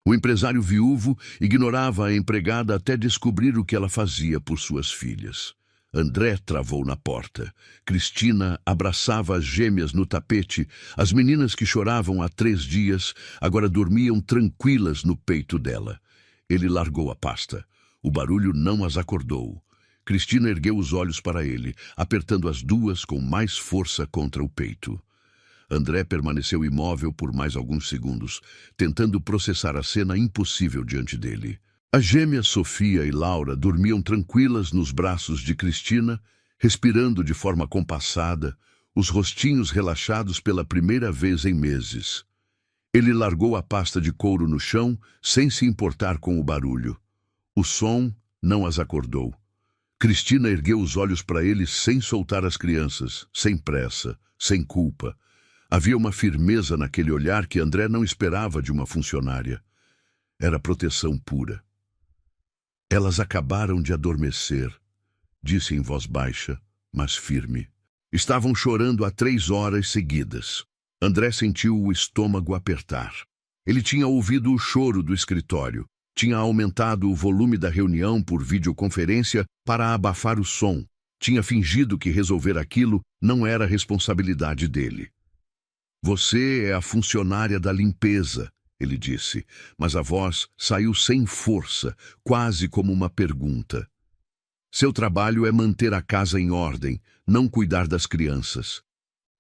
O empresário viúvo ignorava a empregada até descobrir o que ela fazia por suas filhas. André travou na porta. Cristina abraçava as gêmeas no tapete. As meninas que choravam há 3 dias agora dormiam tranquilas no peito dela. Ele largou a pasta. O barulho não as acordou. Cristina ergueu os olhos para ele, apertando as duas com mais força contra o peito. André permaneceu imóvel por mais alguns segundos, tentando processar a cena impossível diante dele. As gêmeas Sofia e Laura dormiam tranquilas nos braços de Cristina, respirando de forma compassada, os rostinhos relaxados pela primeira vez em meses. Ele largou a pasta de couro no chão, sem se importar com o barulho. O som não as acordou. Cristina ergueu os olhos para ele sem soltar as crianças, sem pressa, sem culpa. Havia uma firmeza naquele olhar que André não esperava de uma funcionária. Era proteção pura. Elas acabaram de adormecer, disse em voz baixa, mas firme. Estavam chorando há 3 horas seguidas. André sentiu o estômago apertar. Ele tinha ouvido o choro do escritório. Tinha aumentado o volume da reunião por videoconferência para abafar o som. Tinha fingido que resolver aquilo não era responsabilidade dele. Você é a funcionária da limpeza, ele disse, mas a voz saiu sem força, quase como uma pergunta. Seu trabalho é manter a casa em ordem, não cuidar das crianças.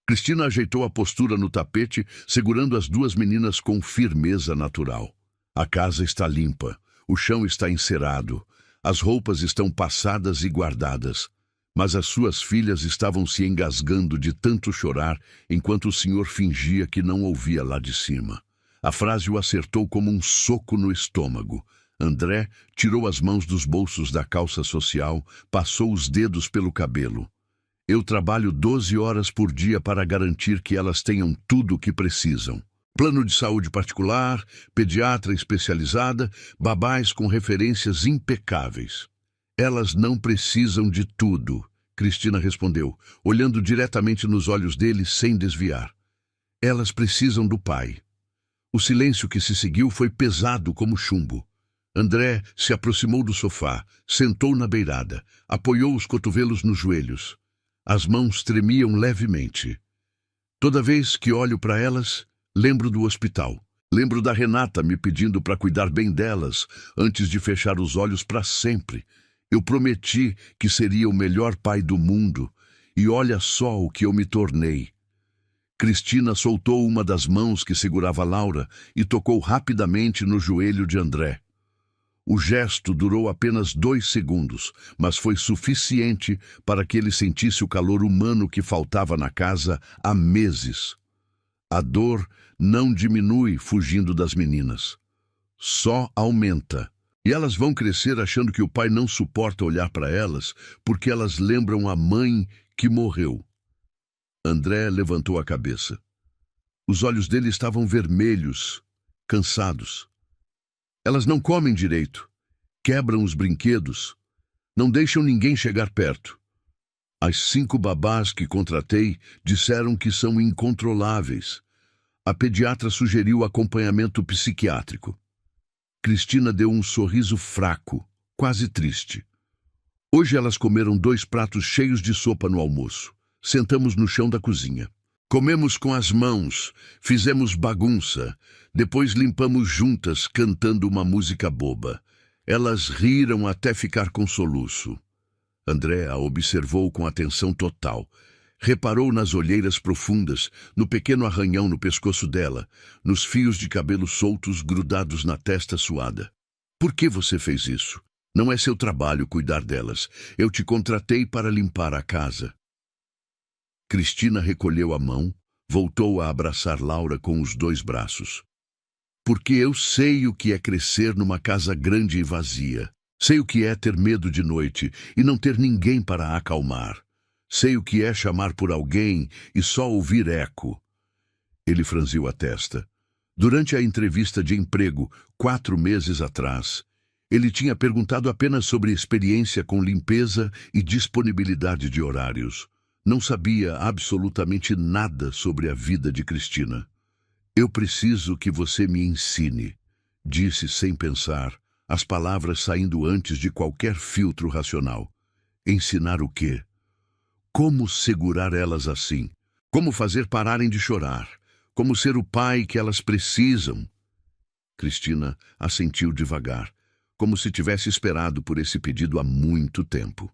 Cristina ajeitou a postura no tapete, segurando as 2 meninas com firmeza natural. A casa está limpa, o chão está encerado, as roupas estão passadas e guardadas. Mas as suas filhas estavam se engasgando de tanto chorar enquanto o senhor fingia que não ouvia lá de cima. A frase o acertou como um soco no estômago. André tirou as mãos dos bolsos da calça social, passou os dedos pelo cabelo. Eu trabalho 12 horas por dia para garantir que elas tenham tudo o que precisam. Plano de saúde particular, pediatra especializada, babás com referências impecáveis. Elas não precisam de tudo, Cristina respondeu, olhando diretamente nos olhos dele sem desviar. Elas precisam do pai. O silêncio que se seguiu foi pesado como chumbo. André se aproximou do sofá, sentou na beirada, apoiou os cotovelos nos joelhos. As mãos tremiam levemente. Toda vez que olho para elas, lembro do hospital. Lembro da Renata me pedindo para cuidar bem delas antes de fechar os olhos para sempre. Eu prometi que seria o melhor pai do mundo, e olha só o que eu me tornei. Cristina soltou uma das mãos que segurava Laura e tocou rapidamente no joelho de André. O gesto durou apenas 2 segundos, mas foi suficiente para que ele sentisse o calor humano que faltava na casa há meses. A dor não diminui fugindo das meninas. Só aumenta. E elas vão crescer achando que o pai não suporta olhar para elas porque elas lembram a mãe que morreu. André levantou a cabeça. Os olhos dele estavam vermelhos, cansados. Elas não comem direito, quebram os brinquedos, não deixam ninguém chegar perto. As 5 babás que contratei disseram que são incontroláveis. A pediatra sugeriu acompanhamento psiquiátrico. Cristina deu um sorriso fraco, quase triste. Hoje elas comeram 2 pratos cheios de sopa no almoço. Sentamos no chão da cozinha. Comemos com as mãos, fizemos bagunça, depois limpamos juntas cantando uma música boba. Elas riram até ficar com soluço. André a observou com atenção total. Reparou nas olheiras profundas, no pequeno arranhão no pescoço dela, nos fios de cabelo soltos grudados na testa suada. Por que você fez isso? Não é seu trabalho cuidar delas. Eu te contratei para limpar a casa. Cristina recolheu a mão, voltou a abraçar Laura com os 2 braços. Porque eu sei o que é crescer numa casa grande e vazia. Sei o que é ter medo de noite e não ter ninguém para a acalmar. Sei o que é chamar por alguém e só ouvir eco. Ele franziu a testa. Durante a entrevista de emprego, 4 meses atrás, ele tinha perguntado apenas sobre experiência com limpeza e disponibilidade de horários. Não sabia absolutamente nada sobre a vida de Cristina. Eu preciso que você me ensine, disse sem pensar, as palavras saindo antes de qualquer filtro racional. Ensinar o quê? Como segurar elas assim? Como fazer pararem de chorar? Como ser o pai que elas precisam? Cristina assentiu devagar, como se tivesse esperado por esse pedido há muito tempo.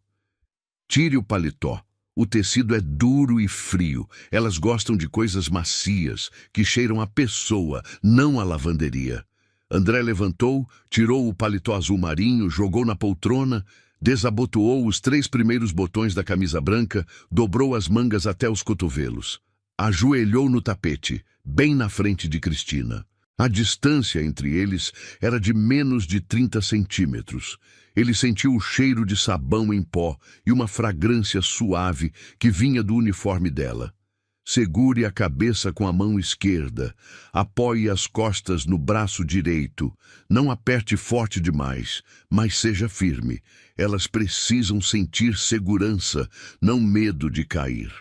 Tire o paletó. O tecido é duro e frio. Elas gostam de coisas macias, que cheiram a pessoa, não a lavanderia. André levantou, tirou o paletó azul marinho, jogou na poltrona, desabotoou os 3 primeiros botões da camisa branca, dobrou as mangas até os cotovelos. Ajoelhou no tapete, bem na frente de Cristina. A distância entre eles era de menos de 30 centímetros. Ele sentiu o cheiro de sabão em pó e uma fragrância suave que vinha do uniforme dela. Segure a cabeça com a mão esquerda. Apoie as costas no braço direito. Não aperte forte demais, mas seja firme. Elas precisam sentir segurança, não medo de cair.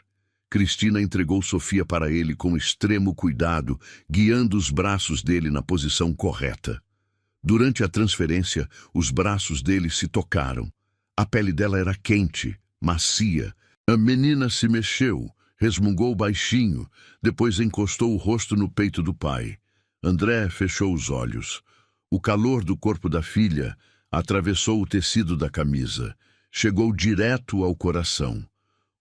Cristina entregou Sofia para ele com extremo cuidado, guiando os braços dele na posição correta. Durante a transferência, os braços dele se tocaram. A pele dela era quente, macia. A menina se mexeu, resmungou baixinho, depois encostou o rosto no peito do pai. André fechou os olhos. O calor do corpo da filha atravessou o tecido da camisa, chegou direto ao coração.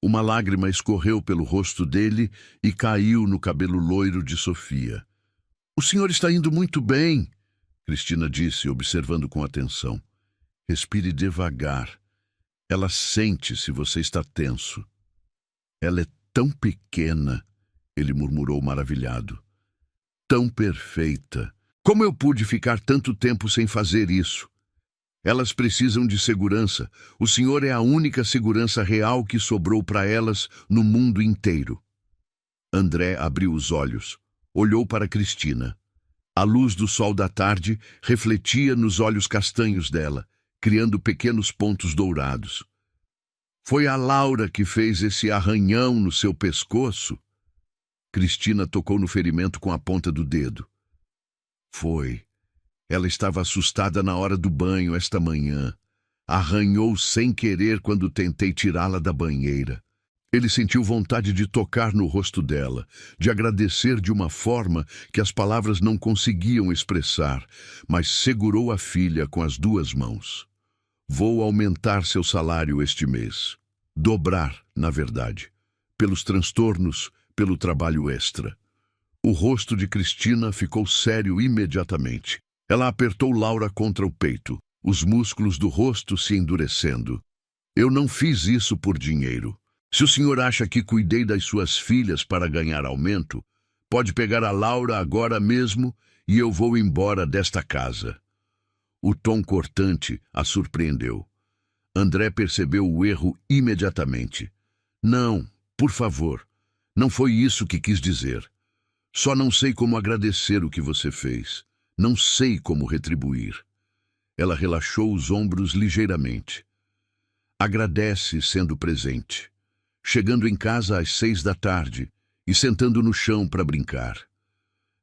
Uma lágrima escorreu pelo rosto dele e caiu no cabelo loiro de Sofia. "O senhor está indo muito bem", Cristina disse, observando com atenção. "Respire devagar. Ela sente se você está tenso." "Ela é tão pequena", ele murmurou maravilhado. "Tão perfeita. Como eu pude ficar tanto tempo sem fazer isso? Elas precisam de segurança. O senhor é a única segurança real que sobrou para elas no mundo inteiro." André abriu os olhos, olhou para Cristina. A luz do sol da tarde refletia nos olhos castanhos dela, criando pequenos pontos dourados. "Foi a Laura que fez esse arranhão no seu pescoço?" Cristina tocou no ferimento com a ponta do dedo. "Foi. Ela estava assustada na hora do banho esta manhã. Arranhou sem querer quando tentei tirá-la da banheira." Ele sentiu vontade de tocar no rosto dela, de agradecer de uma forma que as palavras não conseguiam expressar, mas segurou a filha com as 2 mãos. "Vou aumentar seu salário este mês. Dobrar, na verdade. Pelos transtornos, pelo trabalho extra." O rosto de Cristina ficou sério imediatamente. Ela apertou Laura contra o peito, os músculos do rosto se endurecendo. "Eu não fiz isso por dinheiro. Se o senhor acha que cuidei das suas filhas para ganhar aumento, pode pegar a Laura agora mesmo e eu vou embora desta casa." O tom cortante a surpreendeu. André percebeu o erro imediatamente. "Não, por favor, não foi isso que quis dizer. Só não sei como agradecer o que você fez. Não sei como retribuir." Ela relaxou os ombros ligeiramente. "Agradece sendo presente. Chegando em casa às 6 da tarde e sentando no chão para brincar.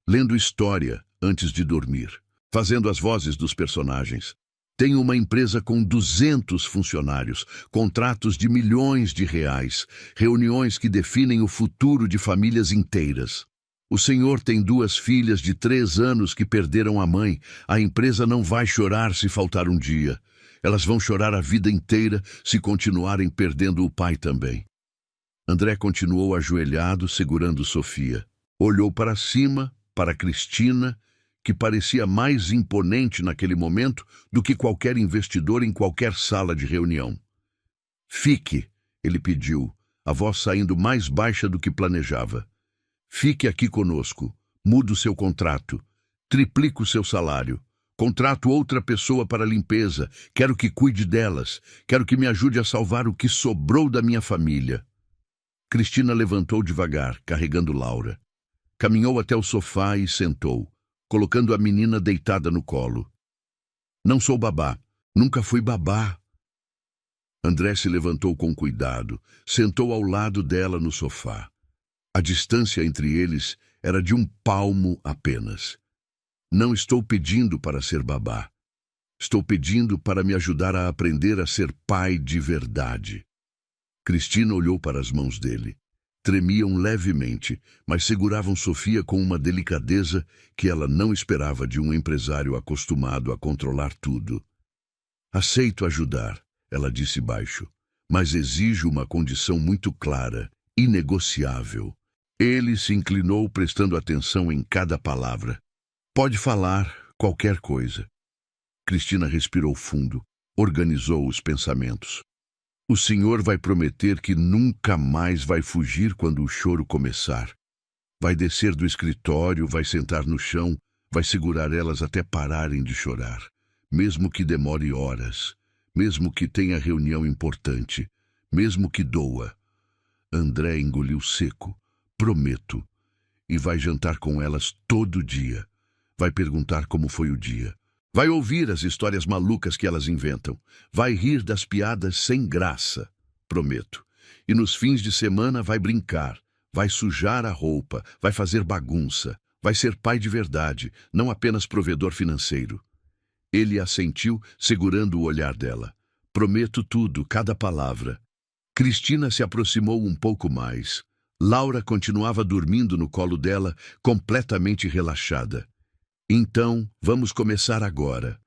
Lendo história antes de dormir. Fazendo as vozes dos personagens. Tenho uma empresa com 200 funcionários, contratos de milhões de reais, reuniões que definem o futuro de famílias inteiras. O senhor tem 2 filhas de 3 anos que perderam a mãe. A empresa não vai chorar se faltar um dia. Elas vão chorar a vida inteira se continuarem perdendo o pai também." André continuou ajoelhado, segurando Sofia. Olhou para cima, para Cristina, que parecia mais imponente naquele momento do que qualquer investidor em qualquer sala de reunião. "Fique", ele pediu, a voz saindo mais baixa do que planejava. "Fique aqui conosco. Mudo seu contrato. Triplico seu salário. Contrato outra pessoa para a limpeza. Quero que cuide delas. Quero que me ajude a salvar o que sobrou da minha família." Cristina levantou devagar, carregando Laura. Caminhou até o sofá e sentou, colocando a menina deitada no colo. "Não sou babá. Nunca fui babá." André se levantou com cuidado, sentou ao lado dela no sofá. A distância entre eles era de 1 palmo apenas. Não estou pedindo para ser babá. Estou pedindo para me ajudar a aprender a ser pai de verdade. Cristina olhou para as mãos dele. Tremiam levemente, mas seguravam Sofia com uma delicadeza que ela não esperava de um empresário acostumado a controlar tudo. Aceito ajudar, ela disse baixo, mas exijo uma condição muito clara, inegociável. Ele se inclinou, prestando atenção em cada palavra. Pode falar qualquer coisa. Cristina respirou fundo, organizou os pensamentos. O senhor vai prometer que nunca mais vai fugir quando o choro começar. Vai descer do escritório, vai sentar no chão, vai segurar elas até pararem de chorar. Mesmo que demore horas, mesmo que tenha reunião importante, mesmo que doa. André engoliu seco. Prometo. E vai jantar com elas todo dia. Vai perguntar como foi o dia. Vai ouvir as histórias malucas que elas inventam. Vai rir das piadas sem graça. Prometo. E nos fins de semana vai brincar. Vai sujar a roupa. Vai fazer bagunça. Vai ser pai de verdade, não apenas provedor financeiro. Ele assentiu, segurando o olhar dela. Prometo tudo, cada palavra. Cristina se aproximou um pouco mais. Laura continuava dormindo no colo dela, completamente relaxada. Então, vamos começar agora.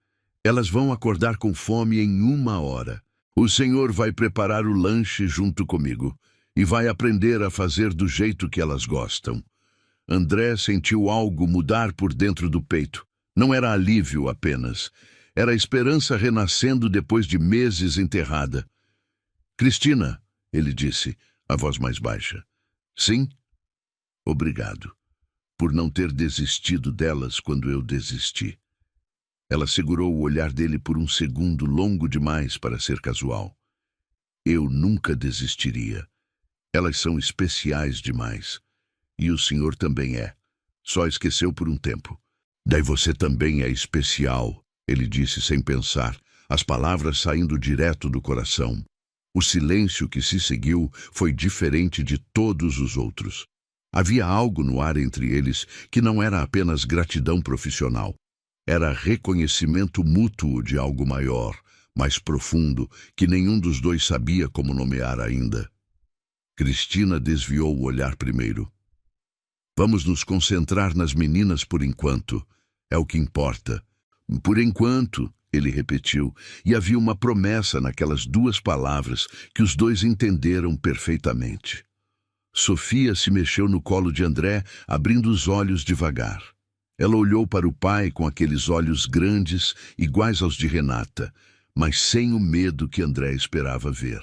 Elas vão acordar com fome em 1 hora. O senhor vai preparar o lanche junto comigo e vai aprender a fazer do jeito que elas gostam. André sentiu algo mudar por dentro do peito. Não era alívio apenas. Era a esperança renascendo depois de meses enterrada. Cristina, ele disse, a voz mais baixa. Sim? Obrigado. Por não ter desistido delas quando eu desisti. Ela segurou o olhar dele por um segundo longo demais para ser casual. Eu nunca desistiria. Elas são especiais demais. E o senhor também é. Só esqueceu por um tempo. Daí você também é especial, ele disse sem pensar, as palavras saindo direto do coração. O silêncio que se seguiu foi diferente de todos os outros. Havia algo no ar entre eles que não era apenas gratidão profissional. Era reconhecimento mútuo de algo maior, mais profundo, que nenhum dos dois sabia como nomear ainda. Cristina desviou o olhar primeiro. Vamos nos concentrar nas meninas por enquanto. É o que importa. Por enquanto, ele repetiu, e havia uma promessa naquelas 2 palavras que os dois entenderam perfeitamente. Sofia se mexeu no colo de André, abrindo os olhos devagar. Ela olhou para o pai com aqueles olhos grandes, iguais aos de Renata, mas sem o medo que André esperava ver.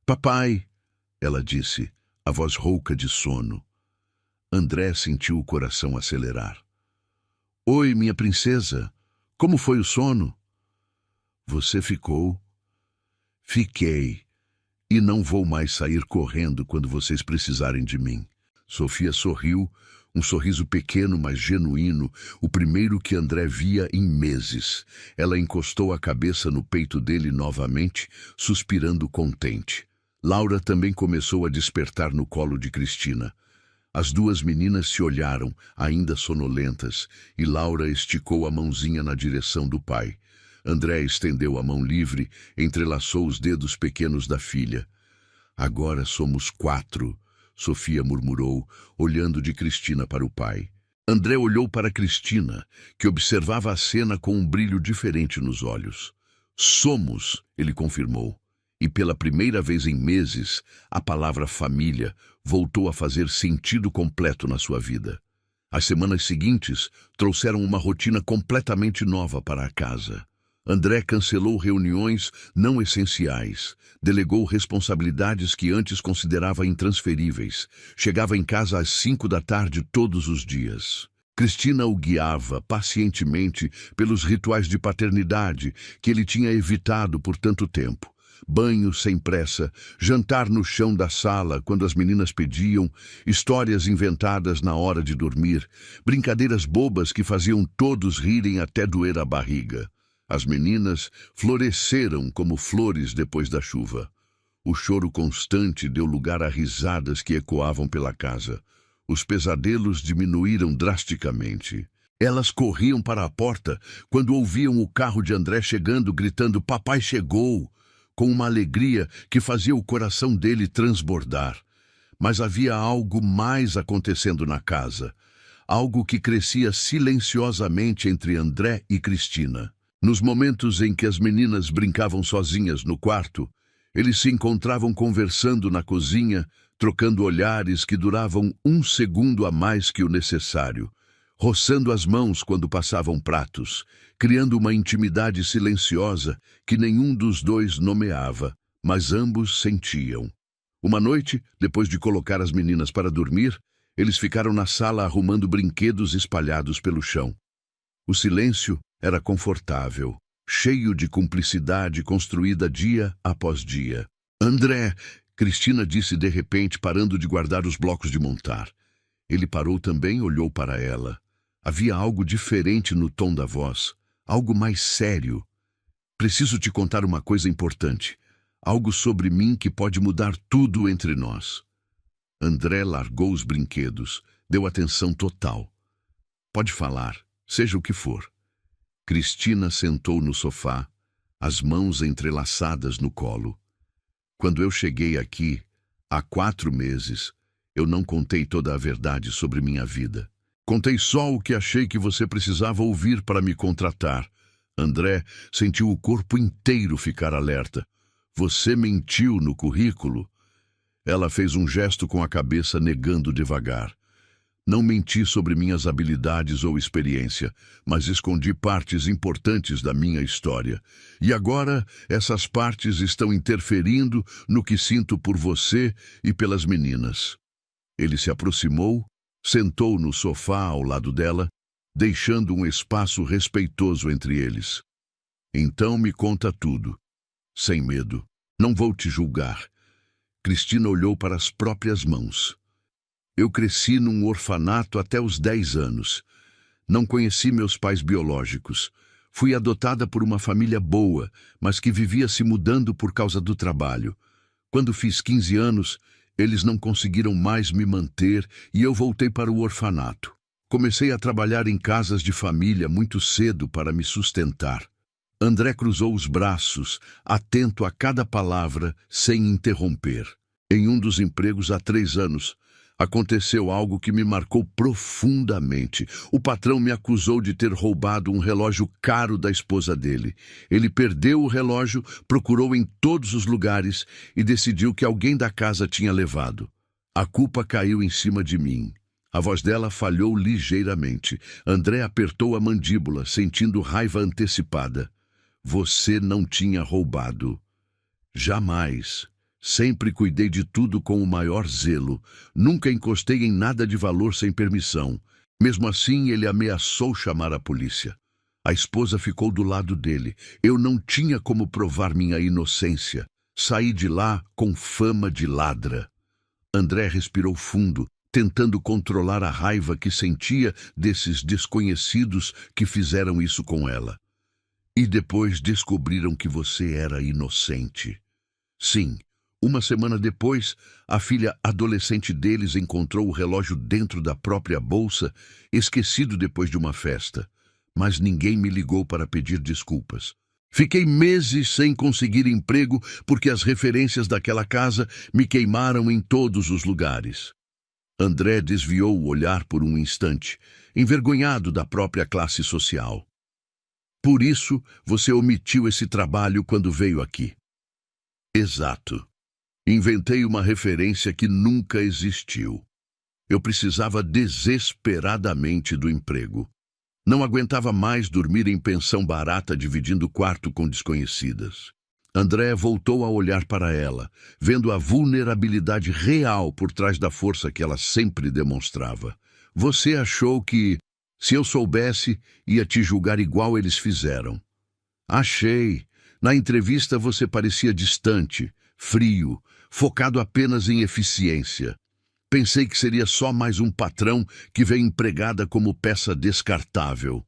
Papai, ela disse, a voz rouca de sono. André sentiu o coração acelerar. Oi, minha princesa. Como foi o sono? Você ficou? Fiquei. E não vou mais sair correndo quando vocês precisarem de mim. Sofia sorriu, um sorriso pequeno, mas genuíno, o primeiro que André via em meses. Ela encostou a cabeça no peito dele novamente, suspirando contente. Laura também começou a despertar no colo de Cristina. As 2 meninas se olharam, ainda sonolentas, e Laura esticou a mãozinha na direção do pai. André estendeu a mão livre, entrelaçou os dedos pequenos da filha. Agora somos 4, Sofia murmurou, olhando de Cristina para o pai. André olhou para Cristina, que observava a cena com um brilho diferente nos olhos. Somos, ele confirmou. E pela primeira vez em meses, a palavra família voltou a fazer sentido completo na sua vida. As semanas seguintes trouxeram uma rotina completamente nova para a casa. André cancelou reuniões não essenciais, delegou responsabilidades que antes considerava intransferíveis, chegava em casa às 5 da tarde todos os dias. Cristina o guiava pacientemente pelos rituais de paternidade que ele tinha evitado por tanto tempo. Banho sem pressa, jantar no chão da sala quando as meninas pediam, histórias inventadas na hora de dormir, brincadeiras bobas que faziam todos rirem até doer a barriga. As meninas floresceram como flores depois da chuva. O choro constante deu lugar a risadas que ecoavam pela casa. Os pesadelos diminuíram drasticamente. Elas corriam para a porta quando ouviam o carro de André chegando, gritando: "Papai chegou!", com uma alegria que fazia o coração dele transbordar. Mas havia algo mais acontecendo na casa, algo que crescia silenciosamente entre André e Cristina. Nos momentos em que as meninas brincavam sozinhas no quarto, eles se encontravam conversando na cozinha, trocando olhares que duravam um segundo a mais que o necessário, roçando as mãos quando passavam pratos, criando uma intimidade silenciosa que nenhum dos dois nomeava, mas ambos sentiam. Uma noite, depois de colocar as meninas para dormir, eles ficaram na sala arrumando brinquedos espalhados pelo chão. O silêncio era confortável, cheio de cumplicidade construída dia após dia. "André", Cristina disse de repente, parando de guardar os blocos de montar. Ele parou também e olhou para ela. Havia algo diferente no tom da voz, algo mais sério. "Preciso te contar uma coisa importante, algo sobre mim que pode mudar tudo entre nós." André largou os brinquedos, deu atenção total. "Pode falar, seja o que for." Cristina sentou no sofá, as mãos entrelaçadas no colo. "Quando eu cheguei aqui, há 4 meses, eu não contei toda a verdade sobre minha vida. Contei só o que achei que você precisava ouvir para me contratar." André sentiu o corpo inteiro ficar alerta. "Você mentiu no currículo?" Ela fez um gesto com a cabeça, negando devagar. "Não menti sobre minhas habilidades ou experiência, mas escondi partes importantes da minha história. E agora essas partes estão interferindo no que sinto por você e pelas meninas." Ele se aproximou, sentou no sofá ao lado dela, deixando um espaço respeitoso entre eles. "Então me conta tudo, sem medo. Não vou te julgar." Cristina olhou para as próprias mãos. "Eu cresci num orfanato até os 10 anos. Não conheci meus pais biológicos. Fui adotada por uma família boa, mas que vivia se mudando por causa do trabalho. Quando fiz 15 anos, eles não conseguiram mais me manter e eu voltei para o orfanato. Comecei a trabalhar em casas de família muito cedo para me sustentar." André cruzou os braços, atento a cada palavra, sem interromper. "Em um dos empregos há 3 anos, aconteceu algo que me marcou profundamente. O patrão me acusou de ter roubado um relógio caro da esposa dele. Ele perdeu o relógio, procurou em todos os lugares e decidiu que alguém da casa tinha levado. A culpa caiu em cima de mim." A voz dela falhou ligeiramente. André apertou a mandíbula, sentindo raiva antecipada. "Você não tinha roubado." "Jamais. Sempre cuidei de tudo com o maior zelo. Nunca encostei em nada de valor sem permissão." Mesmo assim, ele ameaçou chamar a polícia. A esposa ficou do lado dele. "Eu não tinha como provar minha inocência. Saí de lá com fama de ladra." André respirou fundo, tentando controlar a raiva que sentia desses desconhecidos que fizeram isso com ela. "E depois descobriram que você era inocente." "Sim. Uma semana depois, a filha adolescente deles encontrou o relógio dentro da própria bolsa, esquecido depois de uma festa. Mas ninguém me ligou para pedir desculpas. Fiquei meses sem conseguir emprego porque as referências daquela casa me queimaram em todos os lugares." André desviou o olhar por um instante, envergonhado da própria classe social. "Por isso, você omitiu esse trabalho quando veio aqui." "Exato. Inventei uma referência que nunca existiu. Eu precisava desesperadamente do emprego. Não aguentava mais dormir em pensão barata dividindo quarto com desconhecidas." André voltou a olhar para ela, vendo a vulnerabilidade real por trás da força que ela sempre demonstrava. "Você achou que, se eu soubesse, ia te julgar igual eles fizeram." "Achei. Na entrevista você parecia distante, frio, focado apenas em eficiência. Pensei que seria só mais um patrão que vê empregada como peça descartável."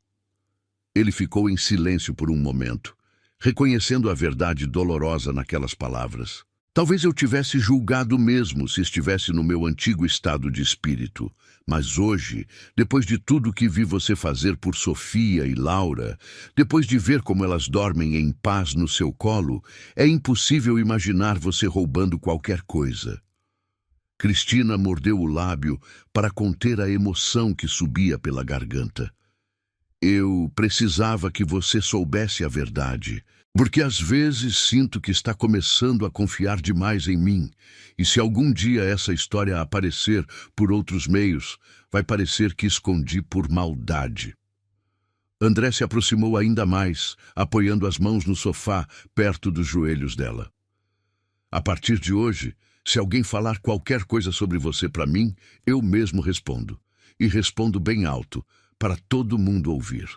Ele ficou em silêncio por um momento, reconhecendo a verdade dolorosa naquelas palavras. Talvez eu tivesse julgado mesmo se estivesse no meu antigo estado de espírito. Mas hoje, depois de tudo que vi você fazer por Sofia e Laura, depois de ver como elas dormem em paz no seu colo, é impossível imaginar você roubando qualquer coisa. Cristina mordeu o lábio para conter a emoção que subia pela garganta. Eu precisava que você soubesse a verdade, porque às vezes sinto que está começando a confiar demais em mim, e se algum dia essa história aparecer por outros meios, vai parecer que escondi por maldade. André se aproximou ainda mais, apoiando as mãos no sofá, perto dos joelhos dela. A partir de hoje, se alguém falar qualquer coisa sobre você para mim, eu mesmo respondo. E respondo bem alto, para todo mundo ouvir.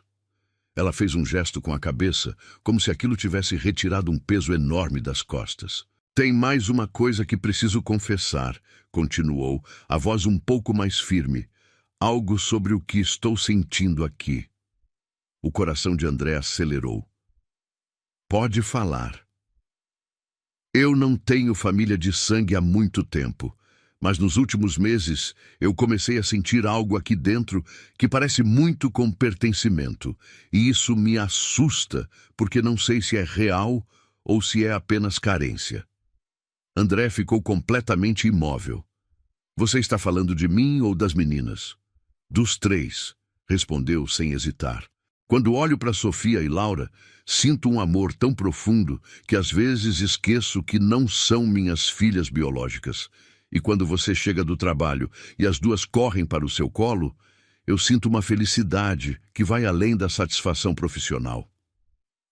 Ela fez um gesto com a cabeça, como se aquilo tivesse retirado um peso enorme das costas. Tem mais uma coisa que preciso confessar, continuou, a voz um pouco mais firme. Algo sobre o que estou sentindo aqui. O coração de André acelerou. Pode falar. Eu não tenho família de sangue há muito tempo. Mas nos últimos meses eu comecei a sentir algo aqui dentro que parece muito com pertencimento. E isso me assusta, porque não sei se é real ou se é apenas carência. André ficou completamente imóvel. Você está falando de mim ou das meninas? Dos três, respondeu sem hesitar. Quando olho para Sofia e Laura, sinto um amor tão profundo que às vezes esqueço que não são minhas filhas biológicas. E quando você chega do trabalho e as duas correm para o seu colo, eu sinto uma felicidade que vai além da satisfação profissional.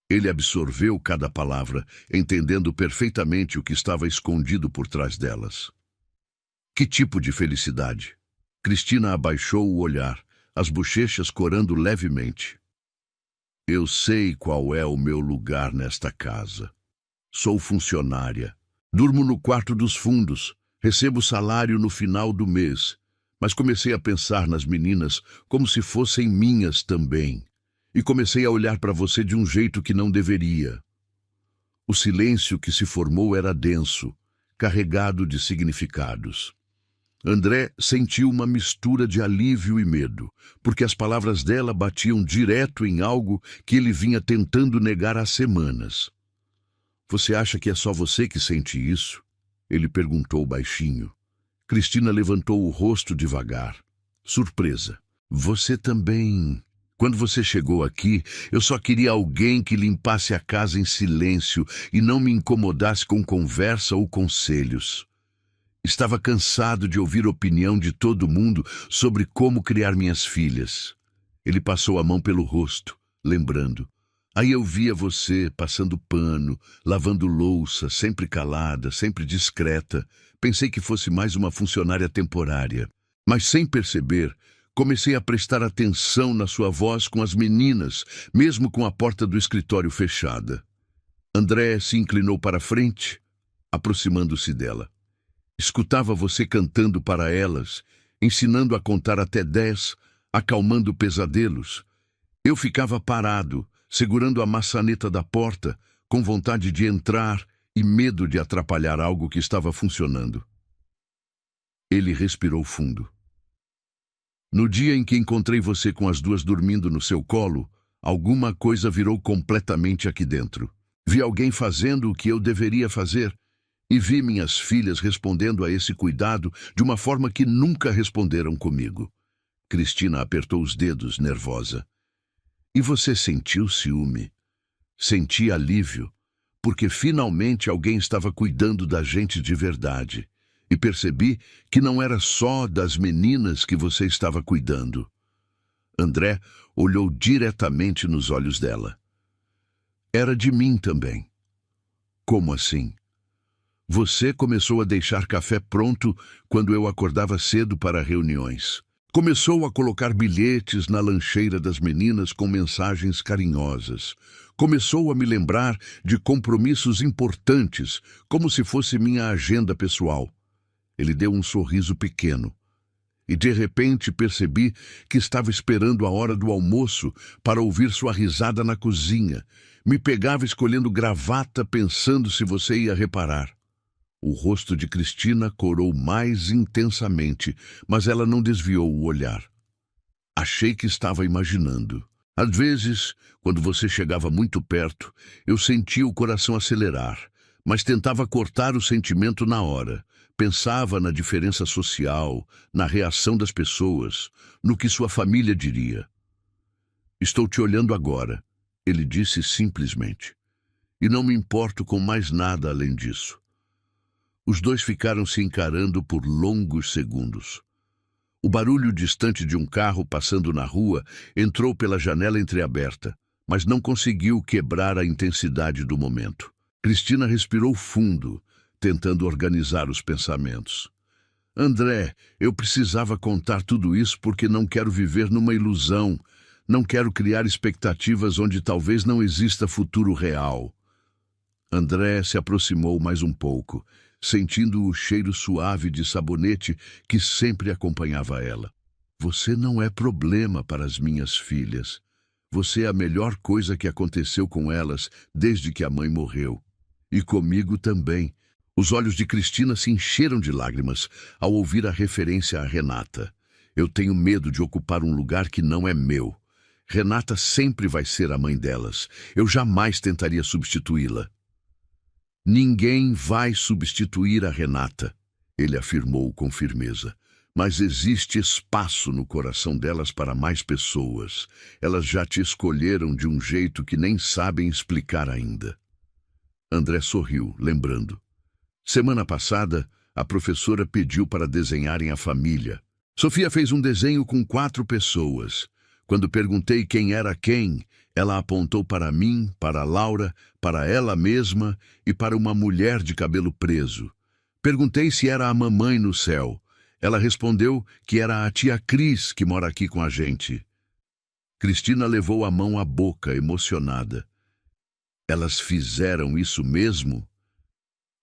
Ele absorveu cada palavra, entendendo perfeitamente o que estava escondido por trás delas. Que tipo de felicidade? Cristina abaixou o olhar, as bochechas corando levemente. Eu sei qual é o meu lugar nesta casa. Sou funcionária. Durmo no quarto dos fundos. Recebo salário no final do mês, mas comecei a pensar nas meninas como se fossem minhas também. E comecei a olhar para você de um jeito que não deveria. O silêncio que se formou era denso, carregado de significados. André sentiu uma mistura de alívio e medo, porque as palavras dela batiam direto em algo que ele vinha tentando negar há semanas. Você acha que é só você que sente isso? Ele perguntou baixinho. Cristina levantou o rosto devagar. Surpresa. Você também... Quando você chegou aqui, eu só queria alguém que limpasse a casa em silêncio e não me incomodasse com conversa ou conselhos. Estava cansado de ouvir a opinião de todo mundo sobre como criar minhas filhas. Ele passou a mão pelo rosto, lembrando. Aí eu via você passando pano, lavando louça, sempre calada, sempre discreta. Pensei que fosse mais uma funcionária temporária. Mas sem perceber, comecei a prestar atenção na sua voz com as meninas, mesmo com a porta do escritório fechada. André se inclinou para a frente, aproximando-se dela. Escutava você cantando para elas, ensinando a contar até 10, acalmando pesadelos. Eu ficava parado, segurando a maçaneta da porta, com vontade de entrar e medo de atrapalhar algo que estava funcionando. Ele respirou fundo. No dia em que encontrei você com as duas dormindo no seu colo, alguma coisa virou completamente aqui dentro. Vi alguém fazendo o que eu deveria fazer e vi minhas filhas respondendo a esse cuidado de uma forma que nunca responderam comigo. Cristina apertou os dedos, nervosa. E você sentiu ciúme? Senti alívio, porque finalmente alguém estava cuidando da gente de verdade. E percebi que não era só das meninas que você estava cuidando. André olhou diretamente nos olhos dela. Era de mim também. Como assim? Você começou a deixar café pronto quando eu acordava cedo para reuniões. Começou a colocar bilhetes na lancheira das meninas com mensagens carinhosas. Começou a me lembrar de compromissos importantes, como se fosse minha agenda pessoal. Ele deu um sorriso pequeno. E de repente percebi que estava esperando a hora do almoço para ouvir sua risada na cozinha. Me pegava escolhendo gravata pensando se você ia reparar. O rosto de Cristina corou mais intensamente, mas ela não desviou o olhar. Achei que estava imaginando. Às vezes, quando você chegava muito perto, eu sentia o coração acelerar, mas tentava cortar o sentimento na hora. Pensava na diferença social, na reação das pessoas, no que sua família diria. Estou te olhando agora, ele disse simplesmente. E não me importo com mais nada além disso. Os dois ficaram se encarando por longos segundos. O barulho distante de um carro passando na rua entrou pela janela entreaberta, mas não conseguiu quebrar a intensidade do momento. Cristina respirou fundo, tentando organizar os pensamentos. André, eu precisava contar tudo isso porque não quero viver numa ilusão. Não quero criar expectativas onde talvez não exista futuro real. André se aproximou mais um pouco, sentindo o cheiro suave de sabonete que sempre acompanhava ela. Você não é problema para as minhas filhas. Você é a melhor coisa que aconteceu com elas desde que a mãe morreu. E comigo também. Os olhos de Cristina se encheram de lágrimas ao ouvir a referência a Renata. Eu tenho medo de ocupar um lugar que não é meu. Renata sempre vai ser a mãe delas. Eu jamais tentaria substituí-la. Ninguém vai substituir a Renata, ele afirmou com firmeza. Mas existe espaço no coração delas para mais pessoas. Elas já te escolheram de um jeito que nem sabem explicar ainda. André sorriu, lembrando. Semana passada, a professora pediu para desenharem a família. Sofia fez um desenho com 4 pessoas. Quando perguntei quem era quem, ela apontou para mim, para Laura, para ela mesma e para uma mulher de cabelo preso. Perguntei se era a mamãe no céu. Ela respondeu que era a tia Cris que mora aqui com a gente. Cristina levou a mão à boca, emocionada. Elas fizeram isso mesmo?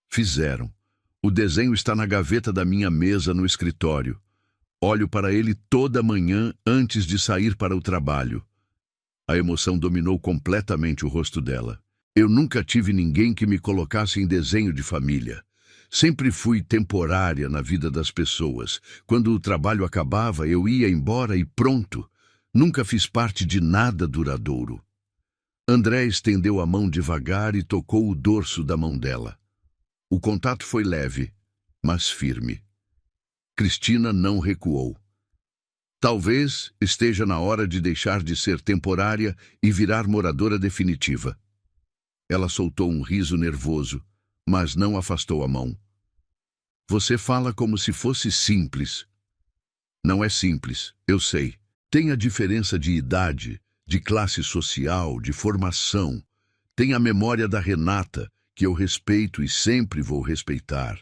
Fizeram. O desenho está na gaveta da minha mesa no escritório. Olho para ele toda manhã antes de sair para o trabalho. A emoção dominou completamente o rosto dela. Eu nunca tive ninguém que me colocasse em desenho de família. Sempre fui temporária na vida das pessoas. Quando o trabalho acabava, eu ia embora e pronto. Nunca fiz parte de nada duradouro. André estendeu a mão devagar e tocou o dorso da mão dela. O contato foi leve, mas firme. Cristina não recuou. Talvez esteja na hora de deixar de ser temporária e virar moradora definitiva. Ela soltou um riso nervoso, mas não afastou a mão. Você fala como se fosse simples. Não é simples, eu sei. Tem a diferença de idade, de classe social, de formação. Tem a memória da Renata, que eu respeito e sempre vou respeitar.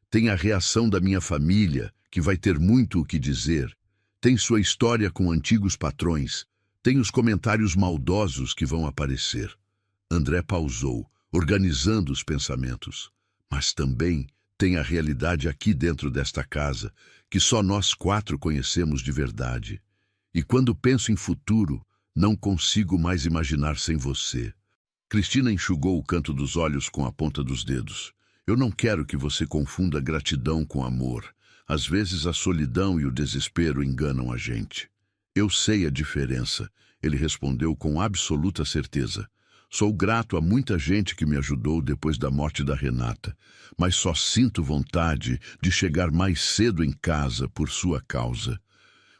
Tem a reação da minha família, que vai ter muito o que dizer. Tem sua história com antigos patrões. Tem os comentários maldosos que vão aparecer. André pausou, organizando os pensamentos. Mas também tem a realidade aqui dentro desta casa, que só nós 4 conhecemos de verdade. E quando penso em futuro, não consigo mais imaginar sem você. Cristina enxugou o canto dos olhos com a ponta dos dedos. Eu não quero que você confunda gratidão com amor. Às vezes a solidão e o desespero enganam a gente. Eu sei a diferença, ele respondeu com absoluta certeza. Sou grato a muita gente que me ajudou depois da morte da Renata, mas só sinto vontade de chegar mais cedo em casa por sua causa.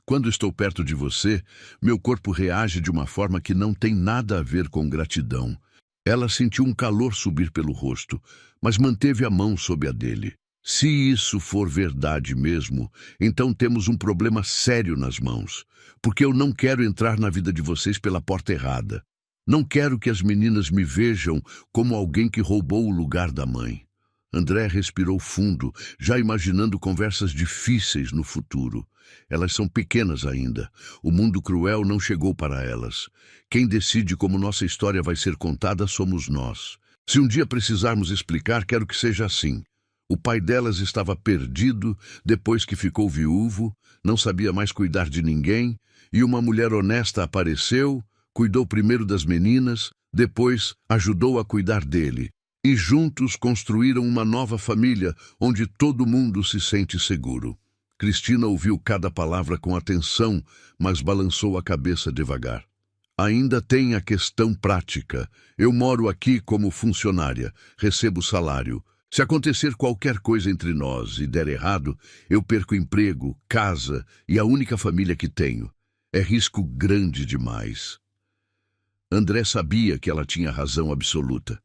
Quando estou perto de você, meu corpo reage de uma forma que não tem nada a ver com gratidão. Ela sentiu um calor subir pelo rosto, mas manteve a mão sob a dele. Se isso for verdade mesmo, então temos um problema sério nas mãos, porque eu não quero entrar na vida de vocês pela porta errada. Não quero que as meninas me vejam como alguém que roubou o lugar da mãe. André respirou fundo, já imaginando conversas difíceis no futuro. Elas são pequenas ainda. O mundo cruel não chegou para elas. Quem decide como nossa história vai ser contada somos nós. Se um dia precisarmos explicar, quero que seja assim. O pai delas estava perdido depois que ficou viúvo, não sabia mais cuidar de ninguém, e uma mulher honesta apareceu, cuidou primeiro das meninas, depois ajudou a cuidar dele. E juntos construíram uma nova família onde todo mundo se sente seguro. Cristina ouviu cada palavra com atenção, mas balançou a cabeça devagar. Ainda tem a questão prática. Eu moro aqui como funcionária, recebo salário. Se acontecer qualquer coisa entre nós e der errado, eu perco emprego, casa e a única família que tenho. É risco grande demais. André sabia que ela tinha razão absoluta.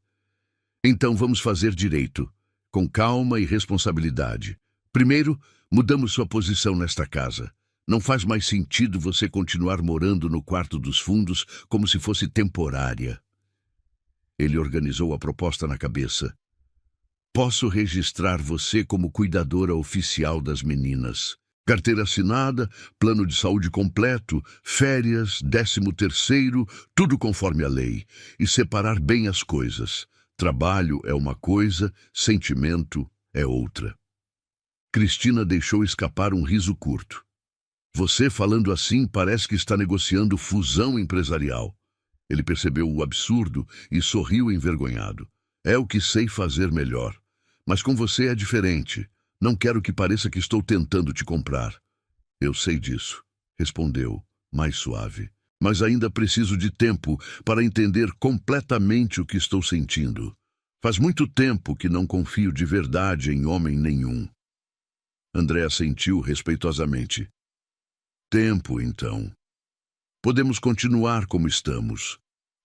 Então vamos fazer direito, com calma e responsabilidade. Primeiro, mudamos sua posição nesta casa. Não faz mais sentido você continuar morando no quarto dos fundos como se fosse temporária. Ele organizou a proposta na cabeça. Posso registrar você como cuidadora oficial das meninas. Carteira assinada, plano de saúde completo, férias, 13º, tudo conforme a lei. E separar bem as coisas. Trabalho é uma coisa, sentimento é outra. Cristina deixou escapar um riso curto. Você falando assim parece que está negociando fusão empresarial. Ele percebeu o absurdo e sorriu envergonhado. É o que sei fazer melhor. Mas com você é diferente. Não quero que pareça que estou tentando te comprar. Eu sei disso, respondeu, mais suave. Mas ainda preciso de tempo para entender completamente o que estou sentindo. Faz muito tempo que não confio de verdade em homem nenhum. André assentiu respeitosamente. Tempo, então. Podemos continuar como estamos,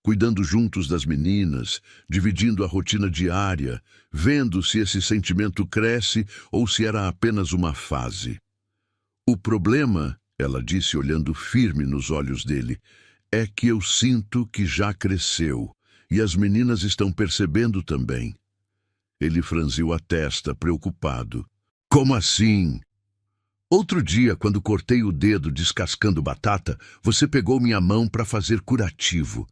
cuidando juntos das meninas, dividindo a rotina diária, vendo se esse sentimento cresce ou se era apenas uma fase. O problema, ela disse olhando firme nos olhos dele, é que eu sinto que já cresceu, e as meninas estão percebendo também. Ele franziu a testa, preocupado. Como assim? Outro dia, quando cortei o dedo descascando batata, você pegou minha mão para fazer curativo.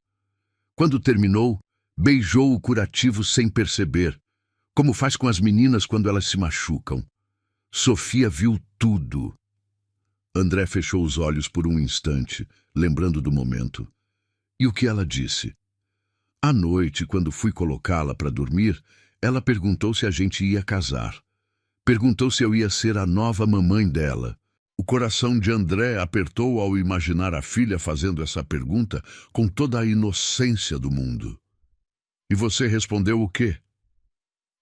Quando terminou, beijou o curativo sem perceber, como faz com as meninas quando elas se machucam. Sofia viu tudo. André fechou os olhos por um instante, lembrando do momento. E o que ela disse? À noite, quando fui colocá-la para dormir, ela perguntou se a gente ia casar. Perguntou se eu ia ser a nova mamãe dela. O coração de André apertou ao imaginar a filha fazendo essa pergunta com toda a inocência do mundo. E você respondeu o quê?